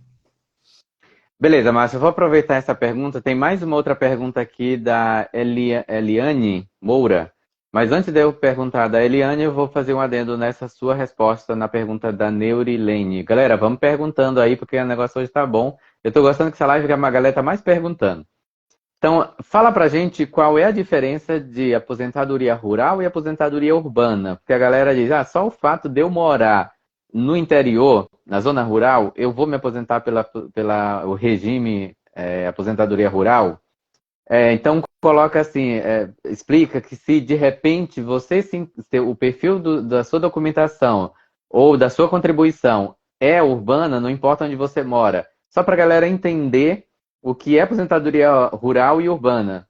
Beleza, Márcio, eu vou aproveitar essa pergunta. Tem mais uma outra pergunta aqui da Eliane Moura. Mas antes de eu perguntar da Eliane, eu vou fazer um adendo nessa sua resposta na pergunta da Neurilene. Galera, vamos perguntando aí, porque o negócio hoje tá bom. Eu tô gostando que essa live, a galera tá mais perguntando. Então, fala pra gente qual é a diferença de aposentadoria rural e aposentadoria urbana. Porque a galera diz, só o fato de eu morar no interior, na zona rural, eu vou me aposentar pelo regime aposentadoria rural. Então, coloca assim, explica que se de repente você, o perfil da sua documentação ou da sua contribuição é urbana, não importa onde você mora. Só para a galera entender o que é aposentadoria rural e urbana.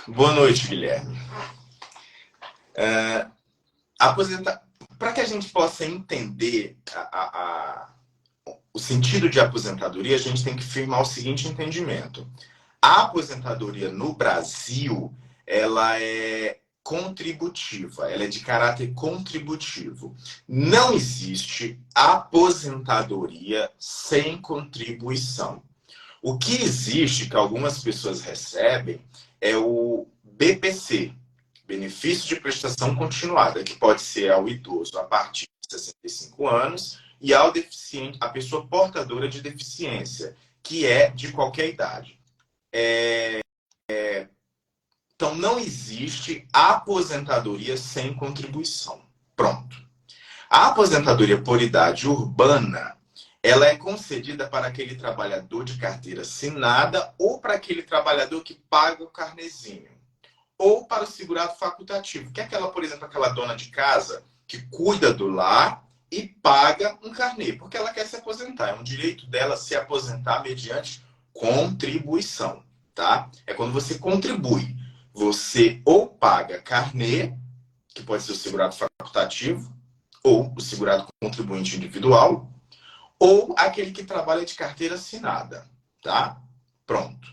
Boa noite, Guilherme. Para que a gente possa entender o sentido de aposentadoria, a gente tem que firmar o seguinte entendimento. A aposentadoria no Brasil, ela é contributiva, ela é de caráter contributivo. Não existe aposentadoria sem contribuição. O que existe, que algumas pessoas recebem, é o BPC, benefício de prestação continuada, que pode ser ao idoso a partir de 65 anos e ao deficiente, a pessoa portadora de deficiência, que é de qualquer idade. Então, não existe aposentadoria sem contribuição. Pronto. A aposentadoria por idade urbana, ela é concedida para aquele trabalhador de carteira assinada ou para aquele trabalhador que paga o carnezinho. Ou para o segurado facultativo, que é aquela, por exemplo, aquela dona de casa que cuida do lar e paga um carnê, porque ela quer se aposentar. É um direito dela se aposentar mediante contribuição, tá? É quando você contribui. Você ou paga carnê, que pode ser o segurado facultativo, ou o segurado contribuinte individual, ou aquele que trabalha de carteira assinada, tá? Pronto.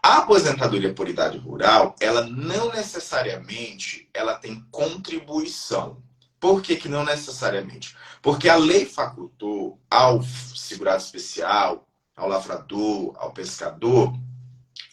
A aposentadoria por idade rural, ela não necessariamente ela tem contribuição. Por que que não necessariamente? Porque a lei facultou ao segurado especial, ao lavrador, ao pescador,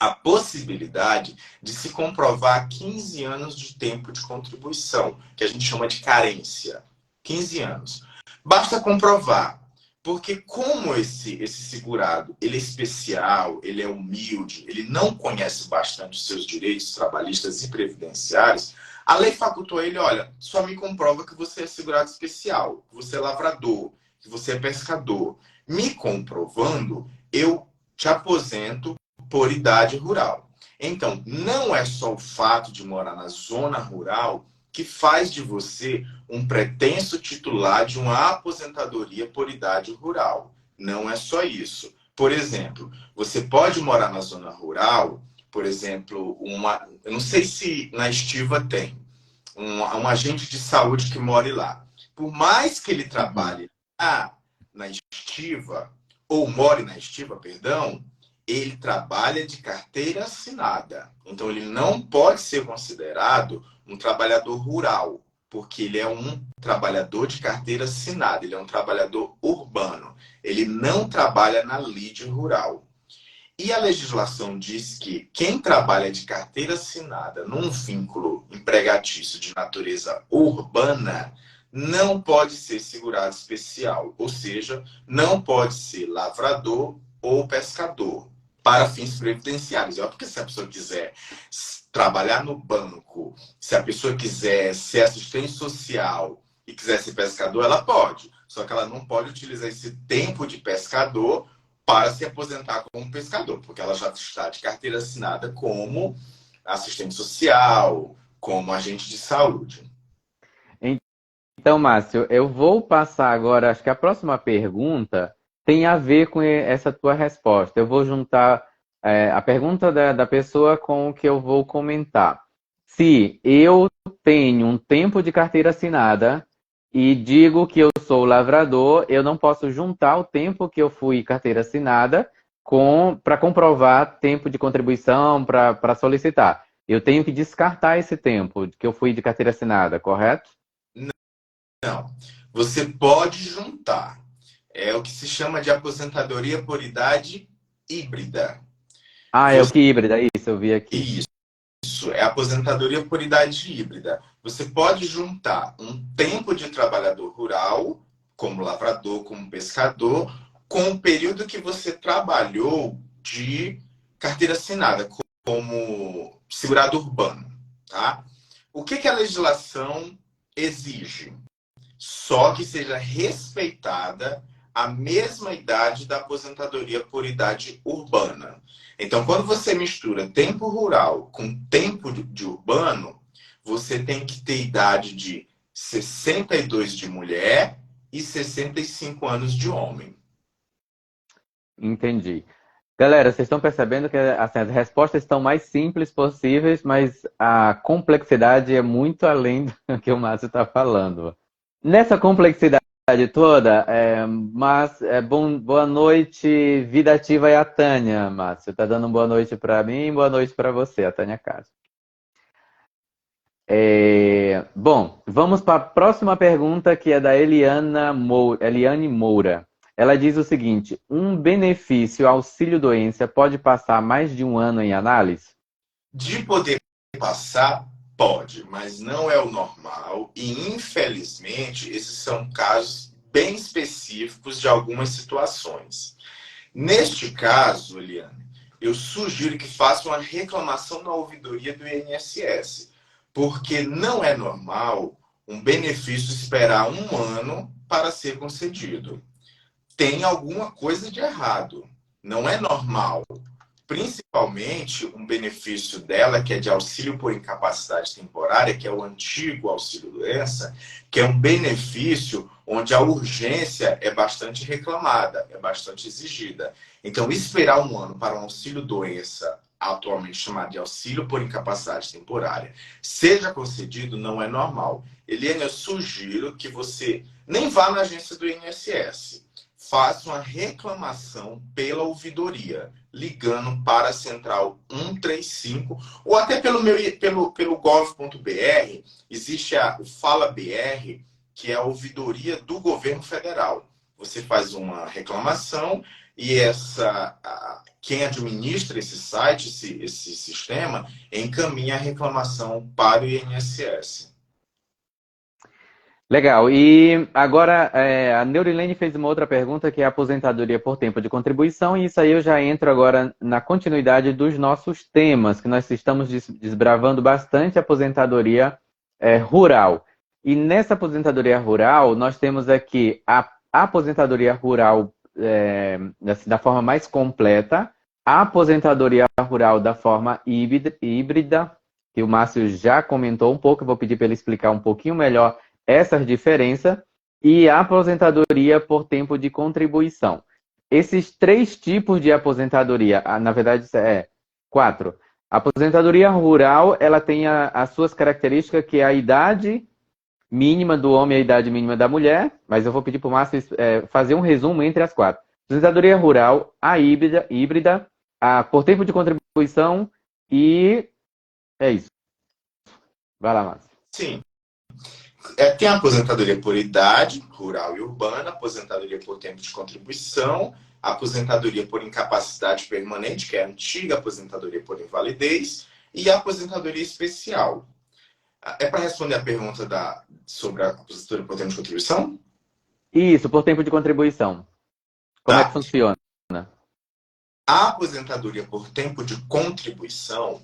a possibilidade de se comprovar 15 anos de tempo de contribuição, que a gente chama de carência. 15 anos. Basta comprovar. Porque como esse segurado, ele é especial, ele é humilde, ele não conhece bastante os seus direitos trabalhistas e previdenciários, a lei facultou ele, olha, só me comprova que você é segurado especial, que você é lavrador, que você é pescador. Me comprovando, eu te aposento por idade rural. Então, não é só o fato de morar na zona rural que faz de você um pretenso titular de uma aposentadoria por idade rural. Não é só isso. Por exemplo, você pode morar na zona rural, por exemplo, eu não sei se na estiva tem, um agente de saúde que more lá. Por mais que ele trabalhe na estiva, ou more na estiva, perdão, ele trabalha de carteira assinada. Então, ele não pode ser considerado um trabalhador rural, porque ele é um trabalhador de carteira assinada, ele é um trabalhador urbano. Ele não trabalha na lide rural. E a legislação diz que quem trabalha de carteira assinada num vínculo empregatício de natureza urbana não pode ser segurado especial, ou seja, não pode ser lavrador ou pescador para fins previdenciários. É porque se a pessoa quiser trabalhar no banco, se a pessoa quiser ser assistente social e quiser ser pescador, ela pode. Só que ela não pode utilizar esse tempo de pescador para se aposentar como pescador, porque ela já está de carteira assinada como assistente social, como agente de saúde. Então, Márcio, eu vou passar agora, acho que a próxima pergunta tem a ver com essa tua resposta. Eu vou juntar a pergunta da pessoa com o que eu vou comentar. Se eu tenho um tempo de carteira assinada e digo que eu sou lavrador, eu não posso juntar o tempo que eu fui carteira assinada para comprovar tempo de contribuição para solicitar. Eu tenho que descartar esse tempo que eu fui de carteira assinada, correto? Não. Você pode juntar. É o que se chama de aposentadoria por idade híbrida. Ah, é o Você... que híbrida, isso, eu vi aqui. Isso, é aposentadoria por idade híbrida. Você pode juntar um tempo de trabalhador rural, como lavrador, como pescador, com o período que você trabalhou de carteira assinada, como segurado urbano. Tá? O que a legislação exige? Só que seja respeitada a mesma idade da aposentadoria por idade urbana. Então, quando você mistura tempo rural com tempo de urbano, você tem que ter idade de 62 de mulher e 65 anos de homem. Entendi. Galera, vocês estão percebendo que assim, as respostas estão mais simples possíveis, mas a complexidade é muito além do que o Márcio está falando. Nessa complexidade toda, boa noite, vida ativa é a Tânia, Márcio. Está dando uma boa noite para mim, boa noite para você, a Tânia Castro. Bom, vamos para a próxima pergunta, que é da Eliane Moura. Ela diz o seguinte: um benefício auxílio-doença pode passar mais de um ano em análise? De poder passar, pode, mas não é o normal. E, infelizmente, esses são casos bem específicos de algumas situações. Neste caso, Eliane, eu sugiro que faça uma reclamação na ouvidoria do INSS, porque não é normal um benefício esperar um ano para ser concedido. Tem alguma coisa de errado. Não é normal. Principalmente um benefício dela, que é de auxílio por incapacidade temporária, que é o antigo auxílio-doença, que é um benefício onde a urgência é bastante reclamada, é bastante exigida. Então, esperar um ano para um auxílio-doença atualmente chamado de auxílio por incapacidade temporária, seja concedido, não é normal. Eliane, eu sugiro que você nem vá na agência do INSS. Faça uma reclamação pela ouvidoria, ligando para a central 135, ou até pelo gov.br, existe o Fala BR, que é a ouvidoria do governo federal. Você faz uma reclamação e quem administra esse site, esse sistema, encaminha a reclamação para o INSS. Legal. E agora a Neurilene fez uma outra pergunta, que é a aposentadoria por tempo de contribuição, e isso aí eu já entro agora na continuidade dos nossos temas, que nós estamos desbravando bastante a aposentadoria rural. E nessa aposentadoria rural, nós temos aqui a aposentadoria rural da forma mais completa, a aposentadoria rural da forma híbrida, que o Márcio já comentou um pouco, eu vou pedir para ele explicar um pouquinho melhor essas diferenças, e a aposentadoria por tempo de contribuição. Esses 3 tipos de aposentadoria, na verdade, 4. A aposentadoria rural, ela tem as suas características, que é a idade mínima do homem e a idade mínima da mulher, mas eu vou pedir para o Márcio fazer um resumo entre as 4. Aposentadoria rural, a híbrida, a por tempo de contribuição, e é isso. Vai lá, Márcio. Sim. Tem a aposentadoria por idade, rural e urbana, aposentadoria por tempo de contribuição, aposentadoria por incapacidade permanente, que é a antiga aposentadoria por invalidez, e a aposentadoria especial. É para responder a pergunta sobre a aposentadoria por tempo de contribuição? Isso, por tempo de contribuição. Como é que funciona? A aposentadoria por tempo de contribuição,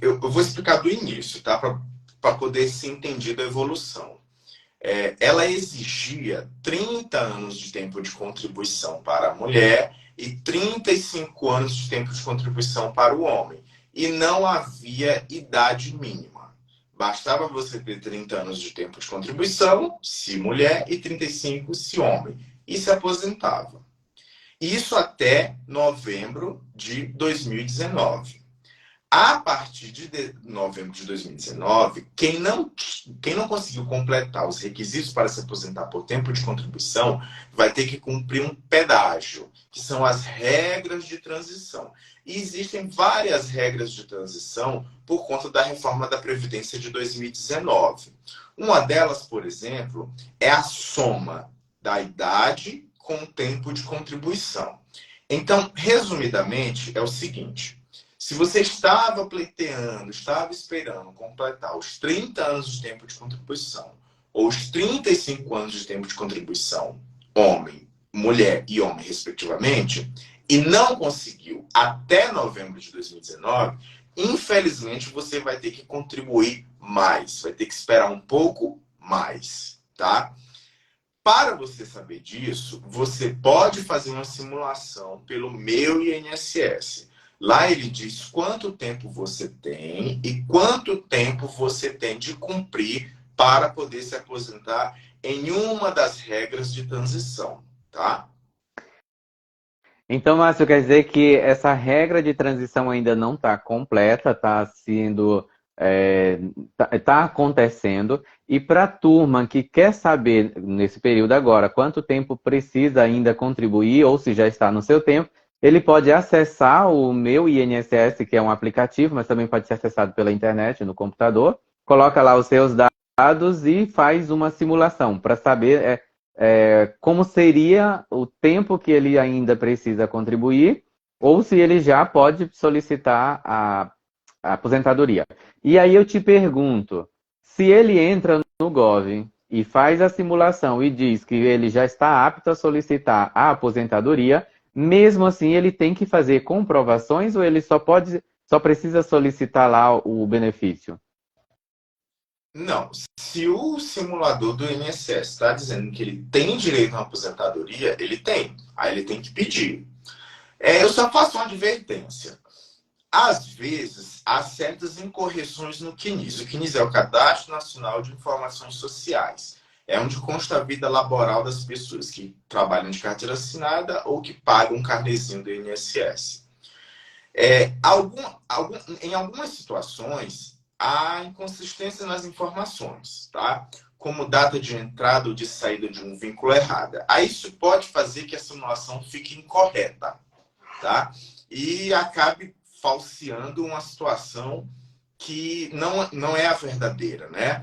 eu vou explicar do início, tá? Para poder ser entendida a evolução. Ela exigia 30 anos de tempo de contribuição para a mulher e 35 anos de tempo de contribuição para o homem. E não havia idade mínima. Bastava você ter 30 anos de tempo de contribuição, se mulher, e 35 se homem. E se aposentava. Isso até novembro de 2019. A partir de novembro de 2019, quem não conseguiu completar os requisitos para se aposentar por tempo de contribuição vai ter que cumprir um pedágio, que são as regras de transição. E existem várias regras de transição por conta da reforma da Previdência de 2019. Uma delas, por exemplo, é a soma da idade com o tempo de contribuição. Então, resumidamente, é o seguinte: se você estava pleiteando, estava esperando completar os 30 anos de tempo de contribuição, ou os 35 anos de tempo de contribuição, homem, mulher e homem, respectivamente, e não conseguiu até novembro de 2019, infelizmente você vai ter que contribuir mais, vai ter que esperar um pouco mais, tá? Para você saber disso, você pode fazer uma simulação pelo Meu INSS. Lá ele diz quanto tempo você tem e quanto tempo você tem de cumprir para poder se aposentar em uma das regras de transição, tá? Então, Márcio, quer dizer que essa regra de transição ainda não está completa, está sendo, tá acontecendo. E para a turma que quer saber, nesse período agora, quanto tempo precisa ainda contribuir, ou se já está no seu tempo, ele pode acessar o Meu INSS, que é um aplicativo, mas também pode ser acessado pela internet, no computador. Coloca lá os seus dados e faz uma simulação para saber como seria o tempo que ele ainda precisa contribuir, ou se ele já pode solicitar a aposentadoria. E aí eu te pergunto, se ele entra no Gov e faz a simulação e diz que ele já está apto a solicitar a aposentadoria, mesmo assim ele tem que fazer comprovações, ou ele só precisa solicitar lá o benefício? Não, se o simulador do INSS está dizendo que ele tem direito a uma aposentadoria, ele tem. Aí ele tem que pedir. Eu só faço uma advertência. Às vezes, há certas incorreções no CNIS. O CNIS é o Cadastro Nacional de Informações Sociais. É onde consta a vida laboral das pessoas que trabalham de carteira assinada ou que pagam um carnezinho do INSS. Em algumas situações, há inconsistência nas informações, tá? Como data de entrada ou de saída de um vínculo errada. Aí isso pode fazer que a simulação fique incorreta, tá? E acabe falseando uma situação que não é a verdadeira, né?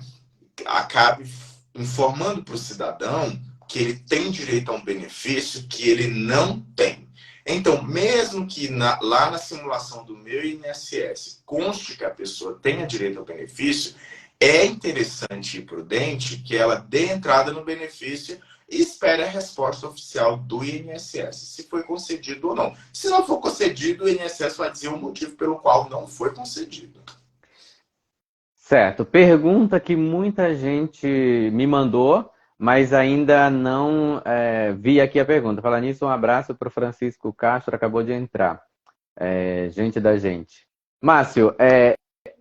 Acabe informando para o cidadão que ele tem direito a um benefício que ele não tem. Então, mesmo que lá na simulação do meu INSS conste que a pessoa tenha direito ao benefício, é interessante e prudente que ela dê entrada no benefício e espere a resposta oficial do INSS, se foi concedido ou não. Se não for concedido, o INSS vai dizer o motivo pelo qual não foi concedido. Certo. Pergunta que muita gente me mandou, mas ainda não vi aqui a pergunta. Falar nisso, um abraço para o Francisco Castro, acabou de entrar. Gente da gente. Márcio,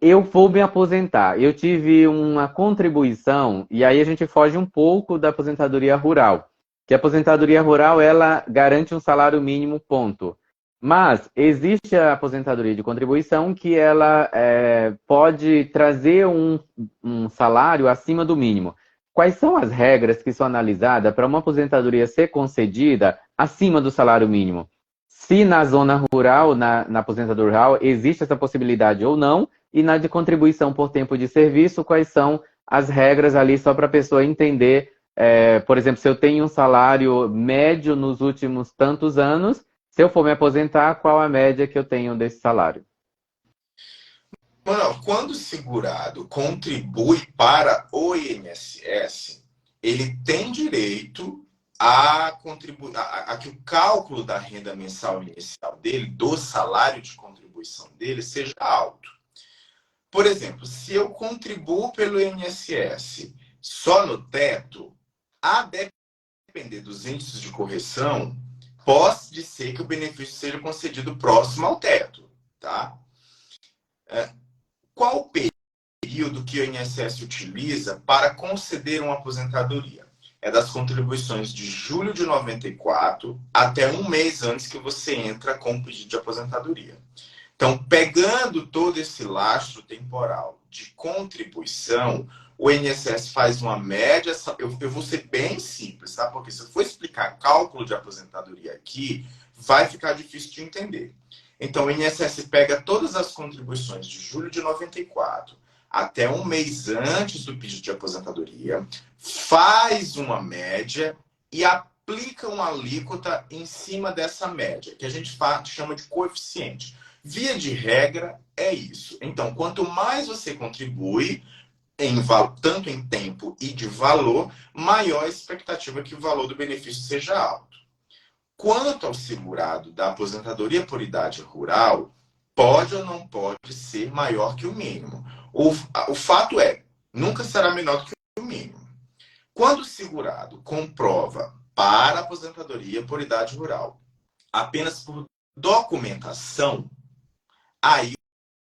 eu vou me aposentar. Eu tive uma contribuição, e aí a gente foge um pouco da aposentadoria rural. Que a aposentadoria rural, ela garante um salário mínimo, ponto. Mas existe a aposentadoria de contribuição que ela pode trazer um salário acima do mínimo. Quais são as regras que são analisadas para uma aposentadoria ser concedida acima do salário mínimo? Se na zona rural, na aposentadoria rural, existe essa possibilidade ou não, e na de contribuição por tempo de serviço, quais são as regras ali só para a pessoa entender, por exemplo, se eu tenho um salário médio nos últimos tantos anos, se eu for me aposentar, qual a média que eu tenho desse salário? Mano, quando o segurado contribui para o INSS, ele tem direito a que o cálculo da renda mensal inicial dele, do salário de contribuição dele, seja alto. Por exemplo, se eu contribuo pelo INSS só no teto, a depender dos índices de correção, pode ser que o benefício seja concedido próximo ao teto, tá? Qual o período que o INSS utiliza para conceder uma aposentadoria? É das contribuições de julho de 94 até um mês antes que você entra com o pedido de aposentadoria. Então, pegando todo esse lastro temporal de contribuição, o INSS faz uma média. Eu vou ser bem simples, tá? Porque se eu for explicar cálculo de aposentadoria aqui, vai ficar difícil de entender. Então, o INSS pega todas as contribuições de julho de 94 até um mês antes do pedido de aposentadoria, faz uma média e aplica uma alíquota em cima dessa média, que a gente chama de coeficiente. Via de regra, é isso. Então, quanto mais você contribui, tanto em tempo e de valor, maior a expectativa que o valor do benefício seja alto. Quanto ao segurado da aposentadoria por idade rural, pode ou não pode ser maior que o mínimo. O fato é, nunca será menor do que o mínimo. Quando o segurado comprova para a aposentadoria por idade rural apenas por documentação, aí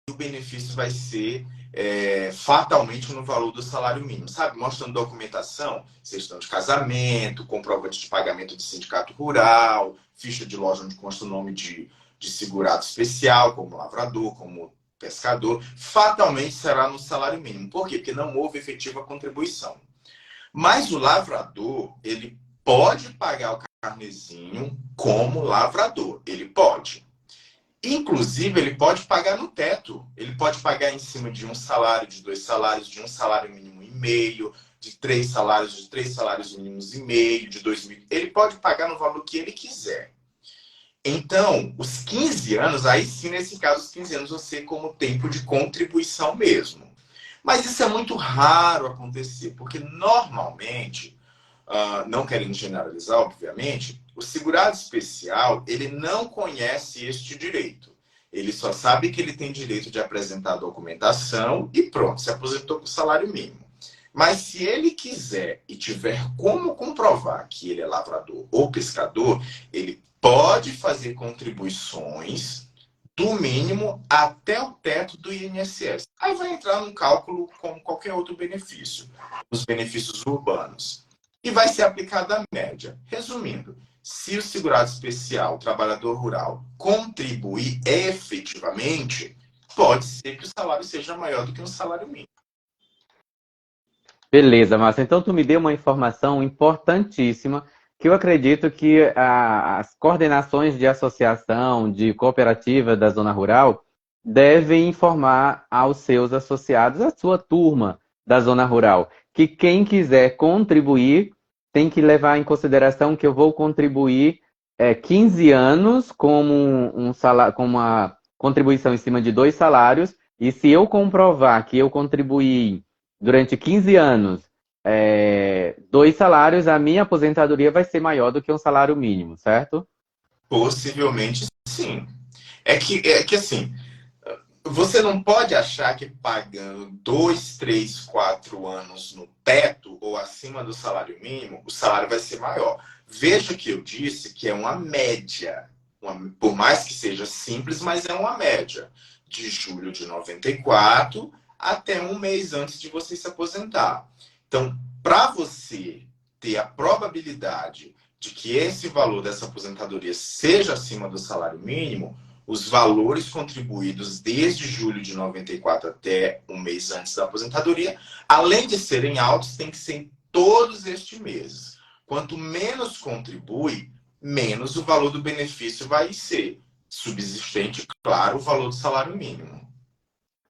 o benefício vai ser fatalmente no valor do salário mínimo, sabe? Mostrando documentação, certidão de casamento, comprovante de pagamento de sindicato rural, ficha de loja onde consta o nome de segurado especial, como lavrador, como pescador, fatalmente será no salário mínimo. Por quê? Porque não houve efetiva contribuição. Mas o lavrador, ele pode pagar o carnezinho como lavrador. Ele pode. Inclusive, ele pode pagar no teto. Ele pode pagar em cima de um salário, de 2 salários, de um salário mínimo e meio, de 3 salários, de 3 salários mínimos e meio, de 2.000. Ele pode pagar no valor que ele quiser. Então, os 15 anos, aí sim, nesse caso, os 15 anos você como tempo de contribuição mesmo. Mas isso é muito raro acontecer, porque normalmente, não querendo generalizar, obviamente, o segurado especial, ele não conhece este direito. Ele só sabe que ele tem direito de apresentar a documentação e pronto, se aposentou com salário mínimo. Mas se ele quiser e tiver como comprovar que ele é lavrador ou pescador, ele pode fazer contribuições do mínimo até o teto do INSS. Aí vai entrar num cálculo como qualquer outro benefício, os benefícios urbanos. E vai ser aplicada a média. Resumindo, Se o segurado especial, o trabalhador rural, contribuir efetivamente, pode ser que o salário seja maior do que um salário mínimo. Beleza, Márcio. Então, tu me deu uma informação importantíssima que eu acredito que as coordenações de associação, de cooperativa da zona rural, devem informar aos seus associados, à sua turma da zona rural, que quem quiser contribuir tem que levar em consideração que eu vou contribuir 15 anos como um salário, com uma contribuição em cima de 2 salários, e se eu comprovar que eu contribuí durante 15 anos, 2 salários, a minha aposentadoria vai ser maior do que um salário mínimo, certo? Possivelmente, sim. É que assim, você não pode achar que pagando 2, 3, 4 anos no teto ou acima do salário mínimo, o salário vai ser maior. Veja que eu disse que é uma média. Por mais que seja simples, mas é uma média. De julho de 94 até um mês antes de você se aposentar. Então, para você ter a probabilidade de que esse valor dessa aposentadoria seja acima do salário mínimo, os valores contribuídos desde julho de 94 até um mês antes da aposentadoria, além de serem altos, tem que ser em todos estes meses. Quanto menos contribui, menos o valor do benefício vai ser. Subsistente, claro, o valor do salário mínimo.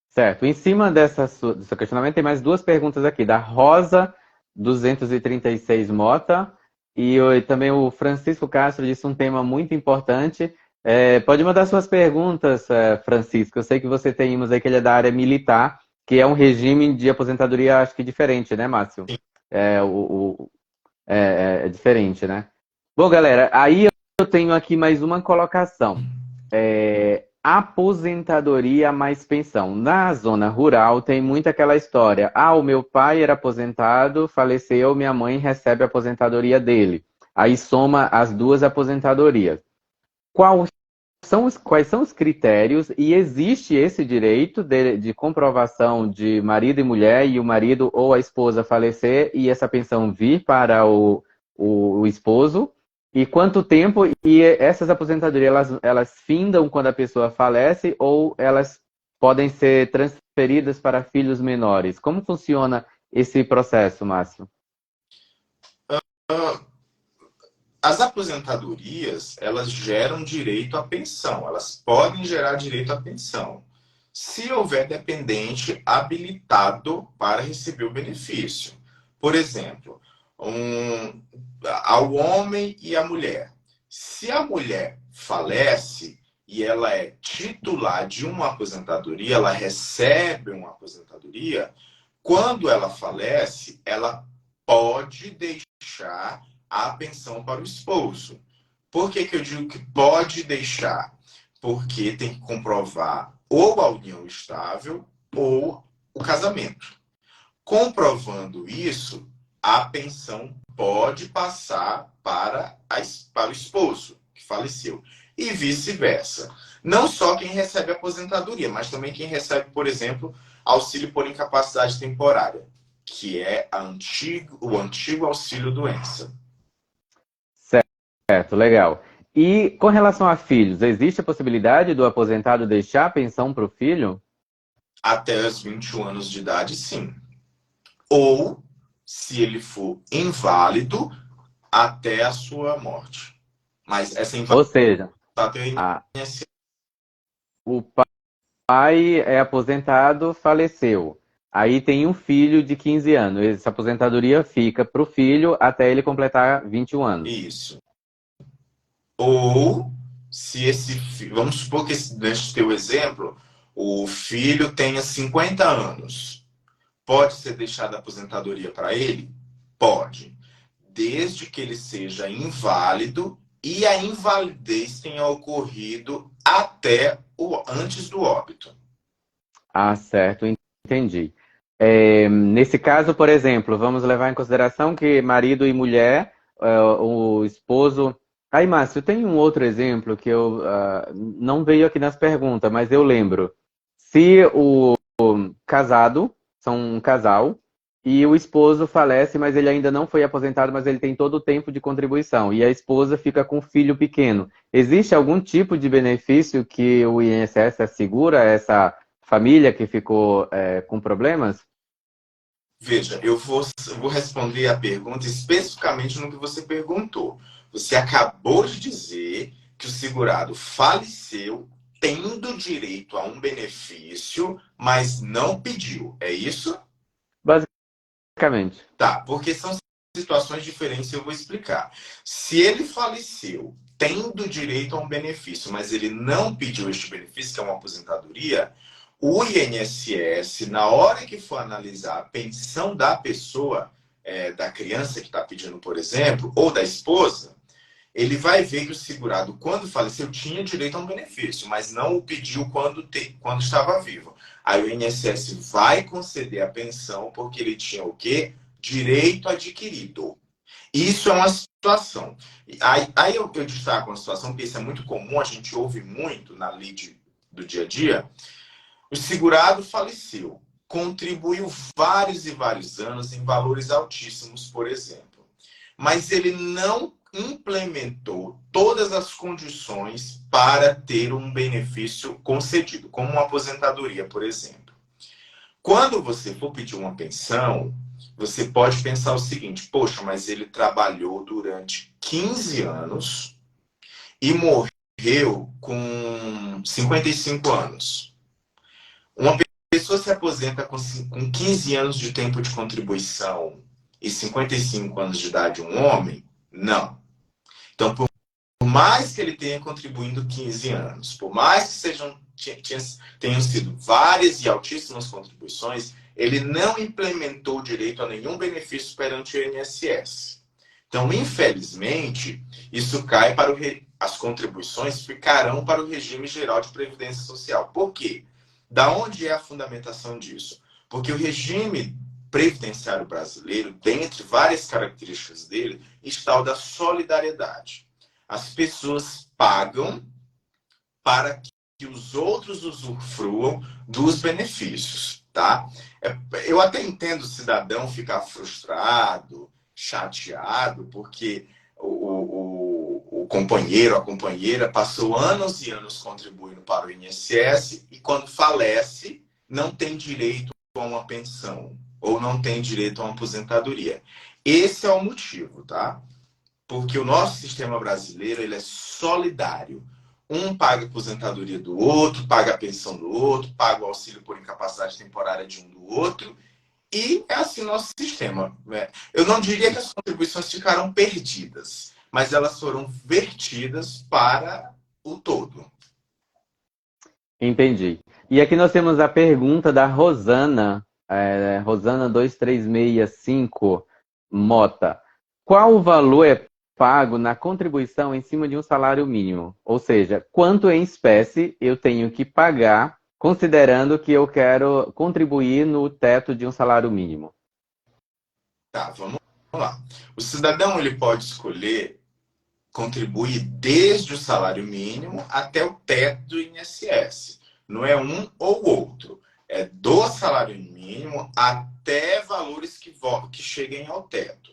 Certo. Em cima do seu questionamento, tem mais 2 perguntas aqui, da Rosa 236 Mota, e também o Francisco Castro disse um tema muito importante. Pode mandar suas perguntas, Francisco. Eu sei que você tem umas aí que ele é da área militar, que é um regime de aposentadoria, acho que diferente, né, Márcio? É, é diferente, né? Bom, galera, aí eu tenho aqui mais uma colocação. Aposentadoria mais pensão. Na zona rural tem muito aquela história. Ah, o meu pai era aposentado, faleceu, minha mãe recebe a aposentadoria dele. Aí soma as 2 aposentadorias. Quais são os critérios e existe esse direito de comprovação de marido e mulher e o marido ou a esposa falecer e essa pensão vir para o esposo? E quanto tempo? E essas aposentadorias, elas findam quando a pessoa falece ou elas podem ser transferidas para filhos menores? Como funciona esse processo, Márcio? As aposentadorias, elas geram direito à pensão. Elas podem gerar direito à pensão, se houver dependente habilitado para receber o benefício. Por exemplo, ao homem e à mulher. Se a mulher falece e ela é titular de uma aposentadoria, ela recebe uma aposentadoria, quando ela falece, ela pode deixar a pensão para o esposo. Por que eu digo que pode deixar? Porque tem que comprovar ou a união estável ou o casamento. Comprovando isso, a pensão pode passar para o esposo que faleceu. E vice-versa. Não só quem recebe aposentadoria, mas também quem recebe, por exemplo, auxílio por incapacidade temporária, que é o antigo auxílio-doença. Certo, legal. E com relação a filhos, existe a possibilidade do aposentado deixar a pensão para o filho? Até os 21 anos de idade, sim. Ou, se ele for inválido, até a sua morte. Mas essa Ou invalidez seja, tem a- INSS. o pai é aposentado, faleceu. Aí tem um filho de 15 anos. Essa aposentadoria fica para o filho até ele completar 21 anos. Isso. Ou, se vamos supor que neste teu exemplo, o filho tenha 50 anos. Pode ser deixada a aposentadoria para ele? Pode. Desde que ele seja inválido e a invalidez tenha ocorrido antes do óbito. Ah, certo, entendi. Nesse caso, por exemplo, vamos levar em consideração que marido e mulher, o esposo. Aí, Márcio, tem um outro exemplo que eu não veio aqui nas perguntas, mas eu lembro. Se o casado, são um casal, e o esposo falece, mas ele ainda não foi aposentado, mas ele tem todo o tempo de contribuição. E a esposa fica com um filho pequeno. Existe algum tipo de benefício que o INSS assegura a essa família que ficou com problemas? Veja, eu vou responder a pergunta especificamente no que você perguntou. Você acabou de dizer que o segurado faleceu tendo direito a um benefício, mas não pediu. É isso? Basicamente. Tá, porque são situações diferentes e eu vou explicar. Se ele faleceu tendo direito a um benefício, mas ele não pediu este benefício, que é uma aposentadoria, o INSS, na hora que for analisar a pensão da pessoa, da criança que está pedindo, por exemplo, ou da esposa, ele vai ver que o segurado, quando faleceu, tinha direito a um benefício, mas não o pediu quando estava vivo. Aí o INSS vai conceder a pensão porque ele tinha o quê? Direito adquirido. Isso é uma situação. Aí eu destaco uma situação, porque isso é muito comum, a gente ouve muito na lei do dia a dia. O segurado faleceu, contribuiu vários e vários anos em valores altíssimos, por exemplo. Mas ele não implementou todas as condições para ter um benefício concedido, como uma aposentadoria, por exemplo. Quando você for pedir uma pensão, você pode pensar o seguinte: poxa, mas ele trabalhou durante 15 anos e morreu com 55 anos. Uma pessoa se aposenta com 15 anos de tempo de contribuição e 55 anos de idade, um homem? Não. Então, por mais que ele tenha contribuído 15 anos, por mais que tenham sido várias e altíssimas contribuições, ele não implementou direito a nenhum benefício perante o INSS. Então, infelizmente, isso cai para as contribuições ficarão para o regime geral de previdência social. Por quê? Da onde é a fundamentação disso? Porque o regime previdenciário brasileiro, dentre várias características dele, está o da solidariedade. As pessoas pagam para que os outros usufruam dos benefícios, tá? Eu até entendo o cidadão ficar frustrado, chateado, porque o companheiro, a companheira passou anos e anos contribuindo para o INSS e quando falece não tem direito a uma pensão ou não tem direito a uma aposentadoria. Esse é o motivo, tá? Porque o nosso sistema brasileiro ele é solidário. Um paga a aposentadoria do outro, paga a pensão do outro, paga o auxílio por incapacidade temporária de um do outro. E é assim nosso sistema. Eu não diria que as contribuições ficaram perdidas, mas elas foram vertidas para o todo. Entendi. E aqui nós temos a pergunta da Rosana, Rosana 2365 Mota. Qual o valor é pago na contribuição em cima de um salário mínimo? Ou seja, quanto em espécie eu tenho que pagar, considerando que eu quero contribuir no teto de um salário mínimo? Tá, vamos lá. O cidadão ele pode escolher contribuir desde o salário mínimo até o teto do INSS. Não é um ou outro. É do salário mínimo até valores que cheguem ao teto.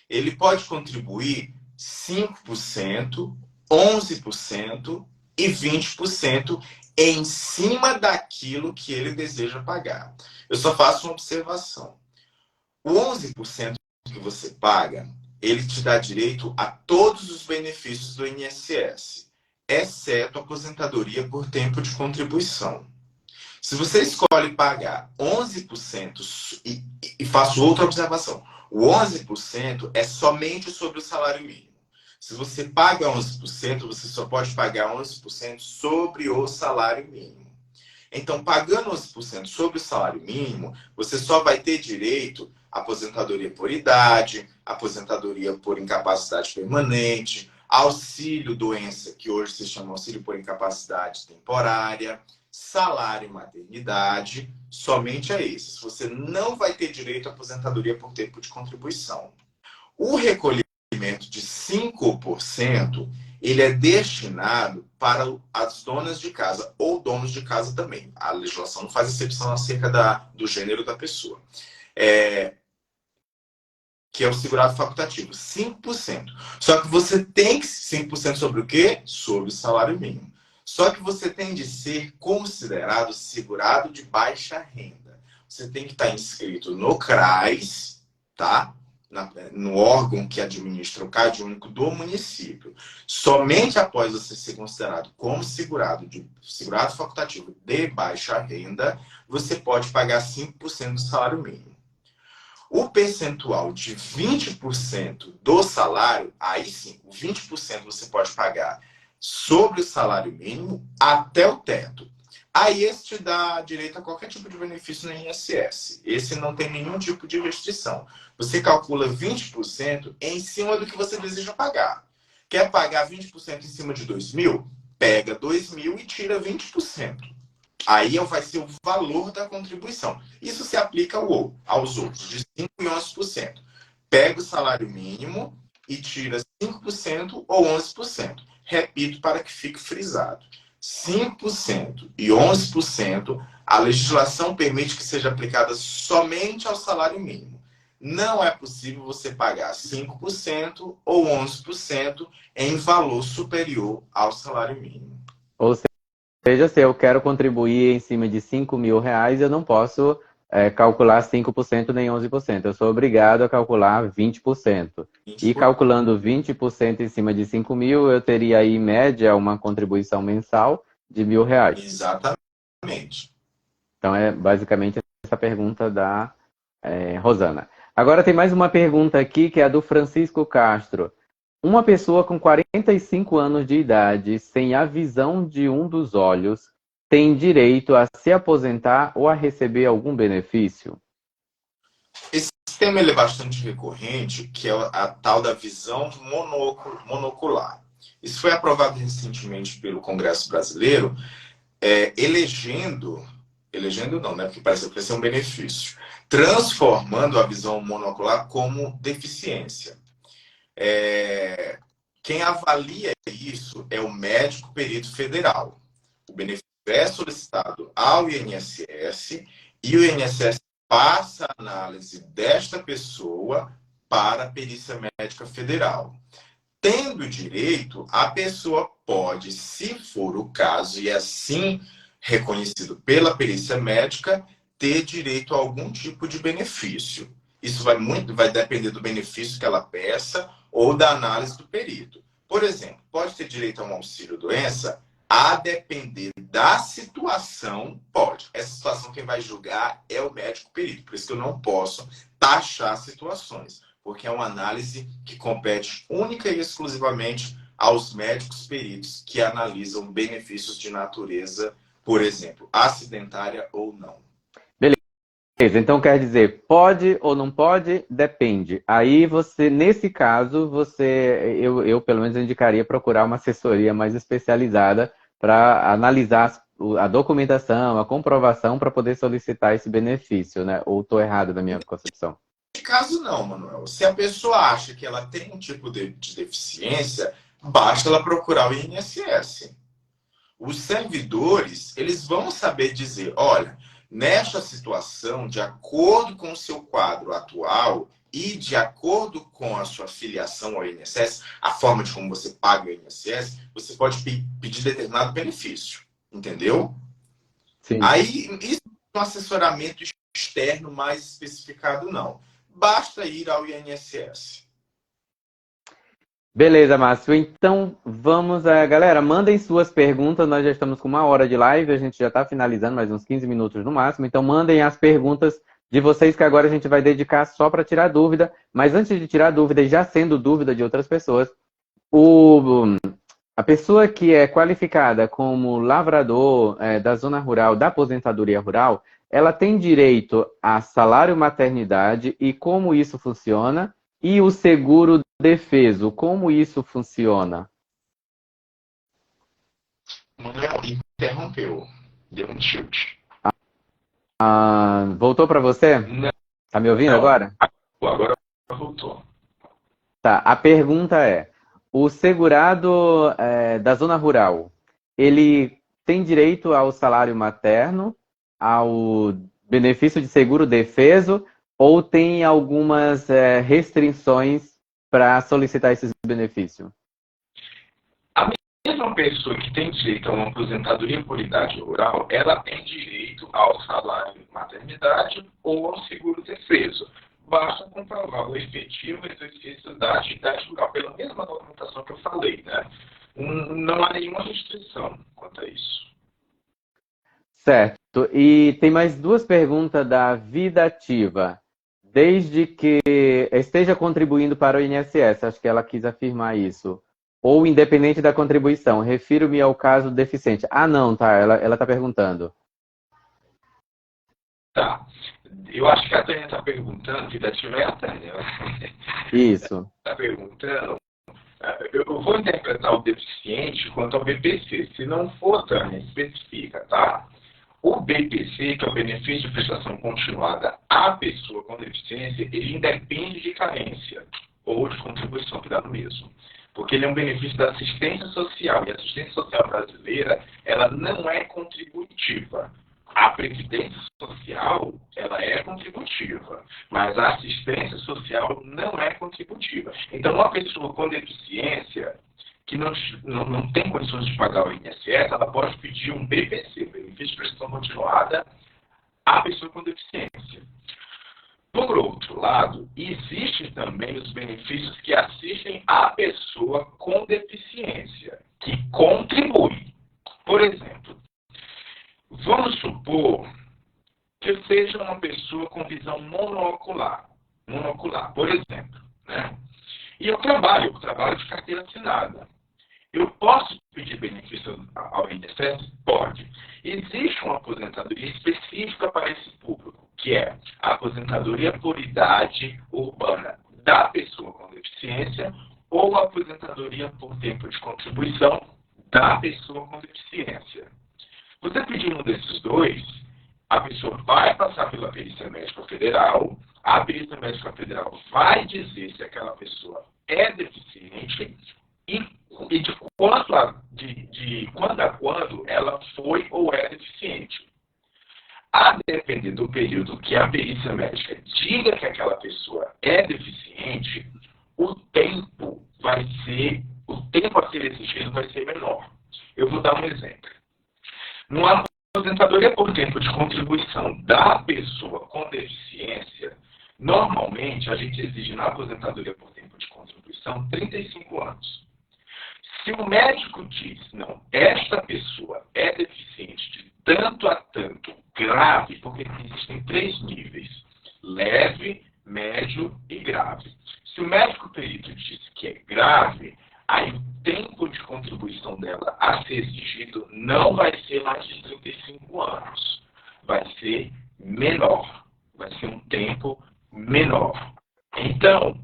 Ele pode contribuir 5%, 11% e 20% em cima daquilo que ele deseja pagar. Eu só faço uma observação. O 11% que você paga, ele te dá direito a todos os benefícios do INSS, exceto a aposentadoria por tempo de contribuição. Se você escolhe pagar 11%, e faço outra observação, o 11% é somente sobre o salário mínimo. Se você paga 11%, você só pode pagar 11% sobre o salário mínimo. Então, pagando 11% sobre o salário mínimo, você só vai ter direito à aposentadoria por idade, aposentadoria por incapacidade permanente, auxílio doença, que hoje se chama auxílio por incapacidade temporária, salário e maternidade, somente a esses. Você não vai ter direito à aposentadoria por tempo de contribuição. O recolhimento de 5% ele é destinado para as donas de casa ou donos de casa também. A legislação não faz exceção acerca do gênero da pessoa. que é o segurado facultativo, 5%. Só que você tem que 5% sobre o quê? Sobre o salário mínimo. Só que você tem de ser considerado segurado de baixa renda. Você tem que estar inscrito no CRAS, tá? No órgão que administra o CAD único do município. Somente após você ser considerado como segurado facultativo de baixa renda, você pode pagar 5% do salário mínimo. O percentual de 20% do salário, aí sim, o 20% você pode pagar sobre o salário mínimo até o teto. Aí esse te dá direito a qualquer tipo de benefício no INSS. Esse não tem nenhum tipo de restrição. Você calcula 20% em cima do que você deseja pagar. Quer pagar 20% em cima de 2.000? Pega 2.000 e tira 20%. Aí vai ser o valor da contribuição. Isso se aplica aos outros, de 5% e 11%. Pega o salário mínimo e tira 5% ou 11%. Repito para que fique frisado. 5% e 11%, a legislação permite que seja aplicada somente ao salário mínimo. Não é possível você pagar 5% ou 11% em valor superior ao salário mínimo. Ou seja, se eu quero contribuir em cima de 5 mil reais, eu não posso calcular 5% nem 11%. Eu sou obrigado a calcular 20%. E calculando 20% em cima de 5 mil, eu teria aí, em média, uma contribuição mensal de R$ 1.000. Exatamente. Então, é basicamente essa pergunta da Rosana. Agora tem mais uma pergunta aqui, que é a do Francisco Castro. Uma pessoa com 45 anos de idade, sem a visão de um dos olhos, tem direito a se aposentar ou a receber algum benefício? Esse tema ele é bastante recorrente, que é a tal da visão monocular. Isso foi aprovado recentemente pelo Congresso Brasileiro, elegendo não, né? Porque parece que vai ser um benefício, transformando a visão monocular como deficiência. Quem avalia isso é o médico perito federal. O benefício é solicitado ao INSS e o INSS passa a análise desta pessoa para a perícia médica federal. Tendo direito, a pessoa pode, se for o caso, e assim reconhecido pela perícia médica, ter direito a algum tipo de benefício. Isso vai depender do benefício que ela peça ou da análise do perito. Por exemplo, pode ter direito a um auxílio-doença? A depender da situação, pode. Essa situação quem vai julgar é o médico perito. Por isso que eu não posso taxar situações, porque é uma análise que compete única e exclusivamente aos médicos peritos que analisam benefícios de natureza, por exemplo, acidentária ou não. Beleza, então quer dizer, pode ou não pode? Depende. Aí você, nesse caso, eu pelo menos indicaria procurar uma assessoria mais especializada para analisar a documentação, a comprovação para poder solicitar esse benefício, né? Ou estou errado na minha concepção? Nesse caso não, Manuel. Se a pessoa acha que ela tem um tipo de deficiência, basta ela procurar o INSS. Os servidores, eles vão saber dizer, olha, nesta situação, de acordo com o seu quadro atual e de acordo com a sua filiação ao INSS, a forma de como você paga o INSS, você pode pedir determinado benefício, entendeu? Sim. Aí, isso é um assessoramento externo mais especificado, não. Basta ir ao INSS. Beleza, Márcio. Então, vamos... galera, mandem suas perguntas. Nós já estamos com 1 hora de live. A gente já está finalizando, mais uns 15 minutos no máximo. Então, mandem as perguntas de vocês, que agora a gente vai dedicar só para tirar dúvida. Mas antes de tirar dúvida, e já sendo dúvida de outras pessoas, a pessoa que é qualificada como lavrador da zona rural, da aposentadoria rural, ela tem direito a salário maternidade e como isso funciona? E o seguro defeso, como isso funciona? Manuel interrompeu. Deu um tilt. Voltou para você? Não. Tá me ouvindo agora? Agora voltou. Tá, a pergunta é, o segurado da zona rural, ele tem direito ao salário materno, ao benefício de seguro defeso, ou tem algumas restrições para solicitar esses benefícios? A mesma pessoa que tem direito a uma aposentadoria por idade rural, ela tem direito ao salário de maternidade ou ao seguro-defeso. Basta comprovar o efetivo exercício da atividade rural, pela mesma documentação que eu falei, né? Não há nenhuma restrição quanto a isso. Certo. E tem mais duas perguntas da Vida Ativa. Desde que esteja contribuindo para o INSS, acho que ela quis afirmar isso. Ou independente da contribuição, refiro-me ao caso deficiente. Ah, não, tá, ela está perguntando. Tá. Eu acho que a Tânia está perguntando, Vida Ativa é a Tânia. Isso. Está perguntando. Eu vou interpretar o deficiente quanto ao BPC. Se não for, Tânia, especifica, tá? O BPC, que é o benefício de prestação continuada à pessoa com deficiência, ele independe de carência ou de contribuição, que dá no mesmo. Porque ele é um benefício da assistência social. E a assistência social brasileira, ela não é contributiva. A previdência social, ela é contributiva, mas a assistência social não é contributiva. Então, uma pessoa com deficiência que não tem condições de pagar o INSS, ela pode pedir um BPC, benefício de prestação continuada, à pessoa com deficiência. Por outro lado, existem também os benefícios que assistem à pessoa com deficiência, que contribui. Por exemplo, vamos supor que eu seja uma pessoa com visão monocular, por exemplo, né? E eu trabalho de carteira assinada. Eu posso pedir benefício ao INSS? Pode. Existe uma aposentadoria específica para esse público, que é a aposentadoria por idade urbana da pessoa com deficiência ou a aposentadoria por tempo de contribuição da pessoa com deficiência. Você pedir um desses dois, a pessoa vai passar pela perícia médica federal, a perícia médica federal vai dizer se aquela pessoa é deficiente e de quando a quando ela foi ou é deficiente. A depender do período que a perícia médica diga que aquela pessoa é deficiente, o tempo a ser exigido vai ser menor. Eu vou dar um exemplo. Numa aposentadoria por tempo de contribuição da pessoa com deficiência, normalmente a gente exige na aposentadoria por tempo de contribuição 35 anos. Se o médico diz, não, esta pessoa é deficiente de tanto a tanto grave, porque existem 3 níveis, leve, médio e grave. Se o médico perito diz que é grave, aí o tempo de contribuição dela a ser exigido não vai ser mais de 35 anos. Vai ser menor. Vai ser um tempo menor. Então,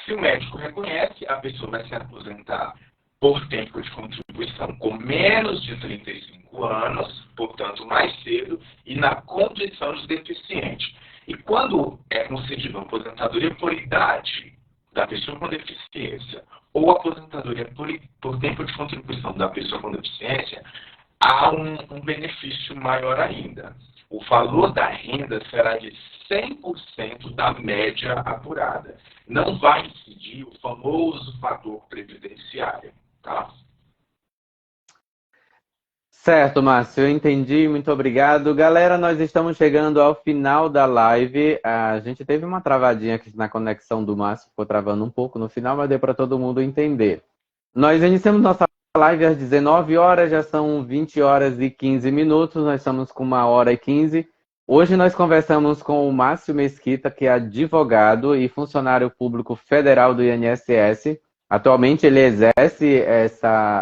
se o médico reconhece, a pessoa vai se aposentar por tempo de contribuição com menos de 35 anos, portanto mais cedo, e na condição de deficiente. E quando é concedida uma aposentadoria por idade da pessoa com deficiência ou aposentadoria por tempo de contribuição da pessoa com deficiência, há um benefício maior ainda. O valor da renda será de 100% da média apurada. Não vai incidir o famoso fator previdenciário. Tá? Certo, Márcio, eu entendi, muito obrigado. Galera, nós estamos chegando ao final da live. A gente teve uma travadinha aqui na conexão do Márcio, ficou travando um pouco no final, mas deu para todo mundo entender. Nós iniciamos nossa live às 19 horas, já são 20 horas e 15 minutos, nós estamos com 1h15. Hoje nós conversamos com o Márcio Mesquita, que é advogado e funcionário público federal do INSS. Atualmente ele exerce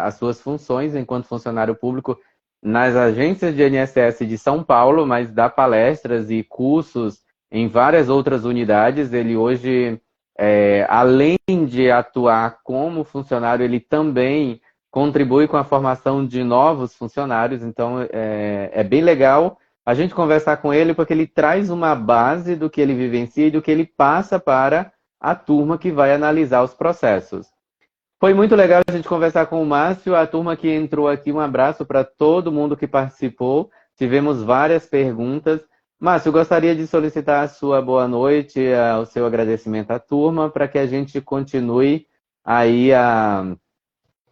as suas funções enquanto funcionário público nas agências de INSS de São Paulo, mas dá palestras e cursos em várias outras unidades. Ele hoje, além de atuar como funcionário, ele também contribui com a formação de novos funcionários. Então é bem legal a gente conversar com ele, porque ele traz uma base do que ele vivencia e do que ele passa para a turma que vai analisar os processos. Foi muito legal a gente conversar com o Márcio, a turma que entrou aqui, um abraço para todo mundo que participou. Tivemos várias perguntas. Márcio, eu gostaria de solicitar a sua boa noite, o seu agradecimento à turma, para que a gente continue aí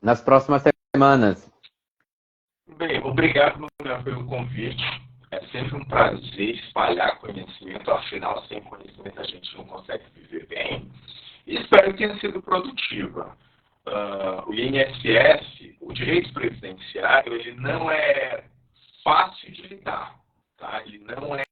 nas próximas semanas. Bem, obrigado, Manuel, pelo convite. É sempre um prazer espalhar conhecimento, afinal, sem conhecimento a gente não consegue viver bem. E espero que tenha sido produtiva. O INSS, o direito previdenciário, ele não é fácil de lidar, tá? Ele não é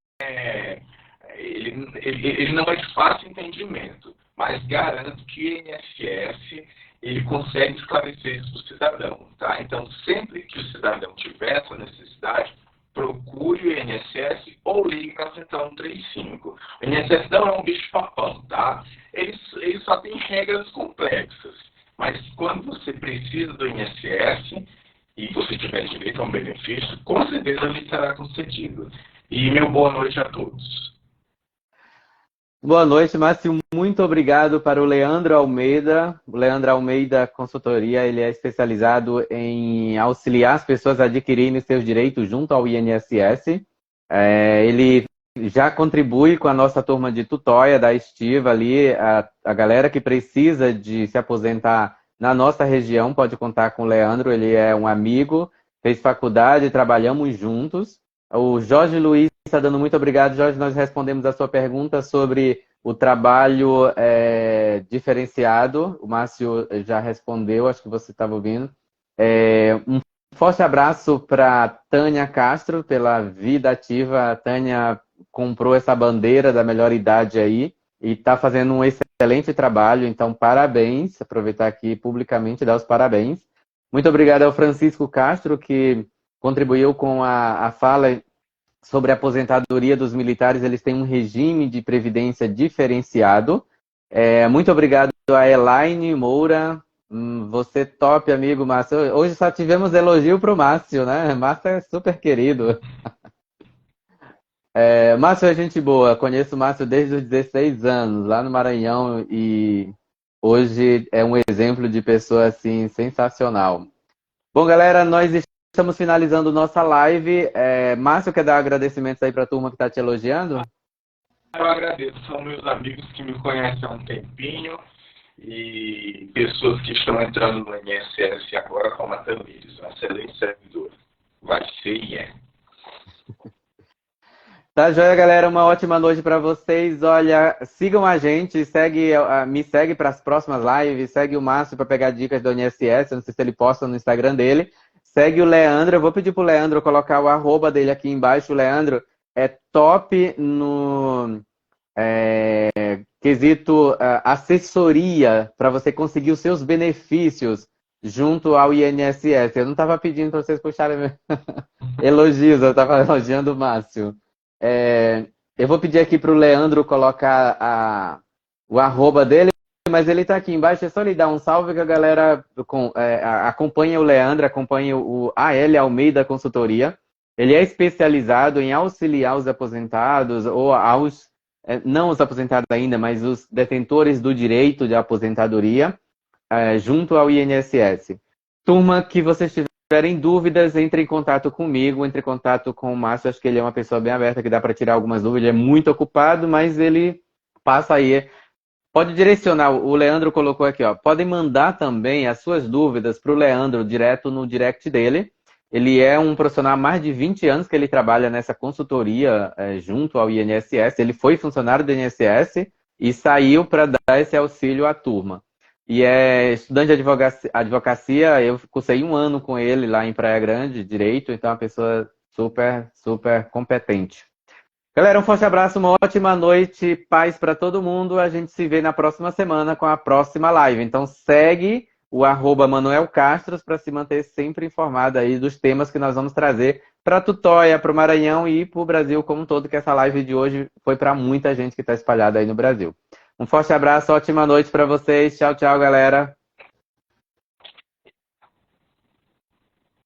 de fácil entendimento, mas garanto que o INSS ele consegue esclarecer isso para o cidadão, tá? Então, sempre que o cidadão tiver essa necessidade, procure o INSS ou ligue para a Central 135. O INSS não é um bicho-papão, tá? Ele só tem regras complexas, mas quando você precisa do INSS e você tiver direito a um benefício, com certeza ele será concedido. E meu boa noite a todos. Boa noite, Márcio. Muito obrigado para o Leandro Almeida. O Leandro Almeida Consultoria, ele é especializado em auxiliar as pessoas a adquirirem seus direitos junto ao INSS. Ele já contribui com a nossa turma de tutóia da Estiva ali. A galera que precisa de se aposentar na nossa região pode contar com o Leandro. Ele é um amigo, fez faculdade, trabalhamos juntos. O Jorge Luiz está dando muito obrigado. Jorge, nós respondemos a sua pergunta sobre o trabalho diferenciado. O Márcio já respondeu, acho que você estava ouvindo. Um forte abraço para Tânia Castro, pela vida ativa. A Tânia comprou essa bandeira da melhor idade aí e está fazendo um excelente trabalho. Então, parabéns. Aproveitar aqui publicamente e dar os parabéns. Muito obrigado ao Francisco Castro, que contribuiu com a fala sobre a aposentadoria dos militares. Eles têm um regime de previdência diferenciado. Muito obrigado a Elaine Moura. Você top, amigo Márcio. Hoje só tivemos elogio para o Márcio, né? Márcio é super querido. Márcio é gente boa. Conheço o Márcio desde os 16 anos, lá no Maranhão, e hoje é um exemplo de pessoa assim, sensacional. Bom, galera, nós estamos finalizando nossa live. Márcio, quer dar agradecimentos aí para a turma que está te elogiando? Eu agradeço. São meus amigos que me conhecem há um tempinho e pessoas que estão entrando no INSS agora, como a Tamires, um excelente servidor. Vai ser e é. Tá joia, galera. Uma ótima noite para vocês. Olha, sigam a gente, me segue para as próximas lives, segue o Márcio para pegar dicas do INSS. Eu não sei se ele posta no Instagram dele. Segue o Leandro. Eu vou pedir pro Leandro colocar o arroba dele aqui embaixo. O Leandro é top no quesito assessoria para você conseguir os seus benefícios junto ao INSS. Eu não estava pedindo para vocês puxarem elogios, eu estava elogiando o Márcio. Eu vou pedir aqui para o Leandro colocar o arroba dele, mas ele está aqui embaixo. É só ele dar um salve que a galera acompanha o Leandro, acompanha o AL Almeida Consultoria. Ele é especializado em auxiliar os aposentados, ou não os aposentados ainda, mas os detentores do direito de aposentadoria, junto ao INSS. Turma, que vocês tiverem dúvidas, entre em contato comigo, entre em contato com o Márcio. Acho que ele é uma pessoa bem aberta, que dá para tirar algumas dúvidas. Ele é muito ocupado, mas ele passa aí. Pode direcionar, o Leandro colocou aqui, ó. Podem mandar também as suas dúvidas para o Leandro direto no direct dele. Ele é um profissional há mais de 20 anos que ele trabalha nessa consultoria junto ao INSS. Ele foi funcionário do INSS e saiu para dar esse auxílio à turma. E é estudante de advocacia. Eu cursei 1 ano com ele lá em Praia Grande, direito. Então é uma pessoa super, super competente. Galera, um forte abraço, uma ótima noite, paz para todo mundo. A gente se vê na próxima semana com a próxima live. Então segue o arroba Manuel Castros para se manter sempre informado aí dos temas que nós vamos trazer para Tutóia, para o Maranhão e para o Brasil como um todo, que essa live de hoje foi para muita gente que está espalhada aí no Brasil. Um forte abraço, ótima noite para vocês. Tchau, tchau, galera.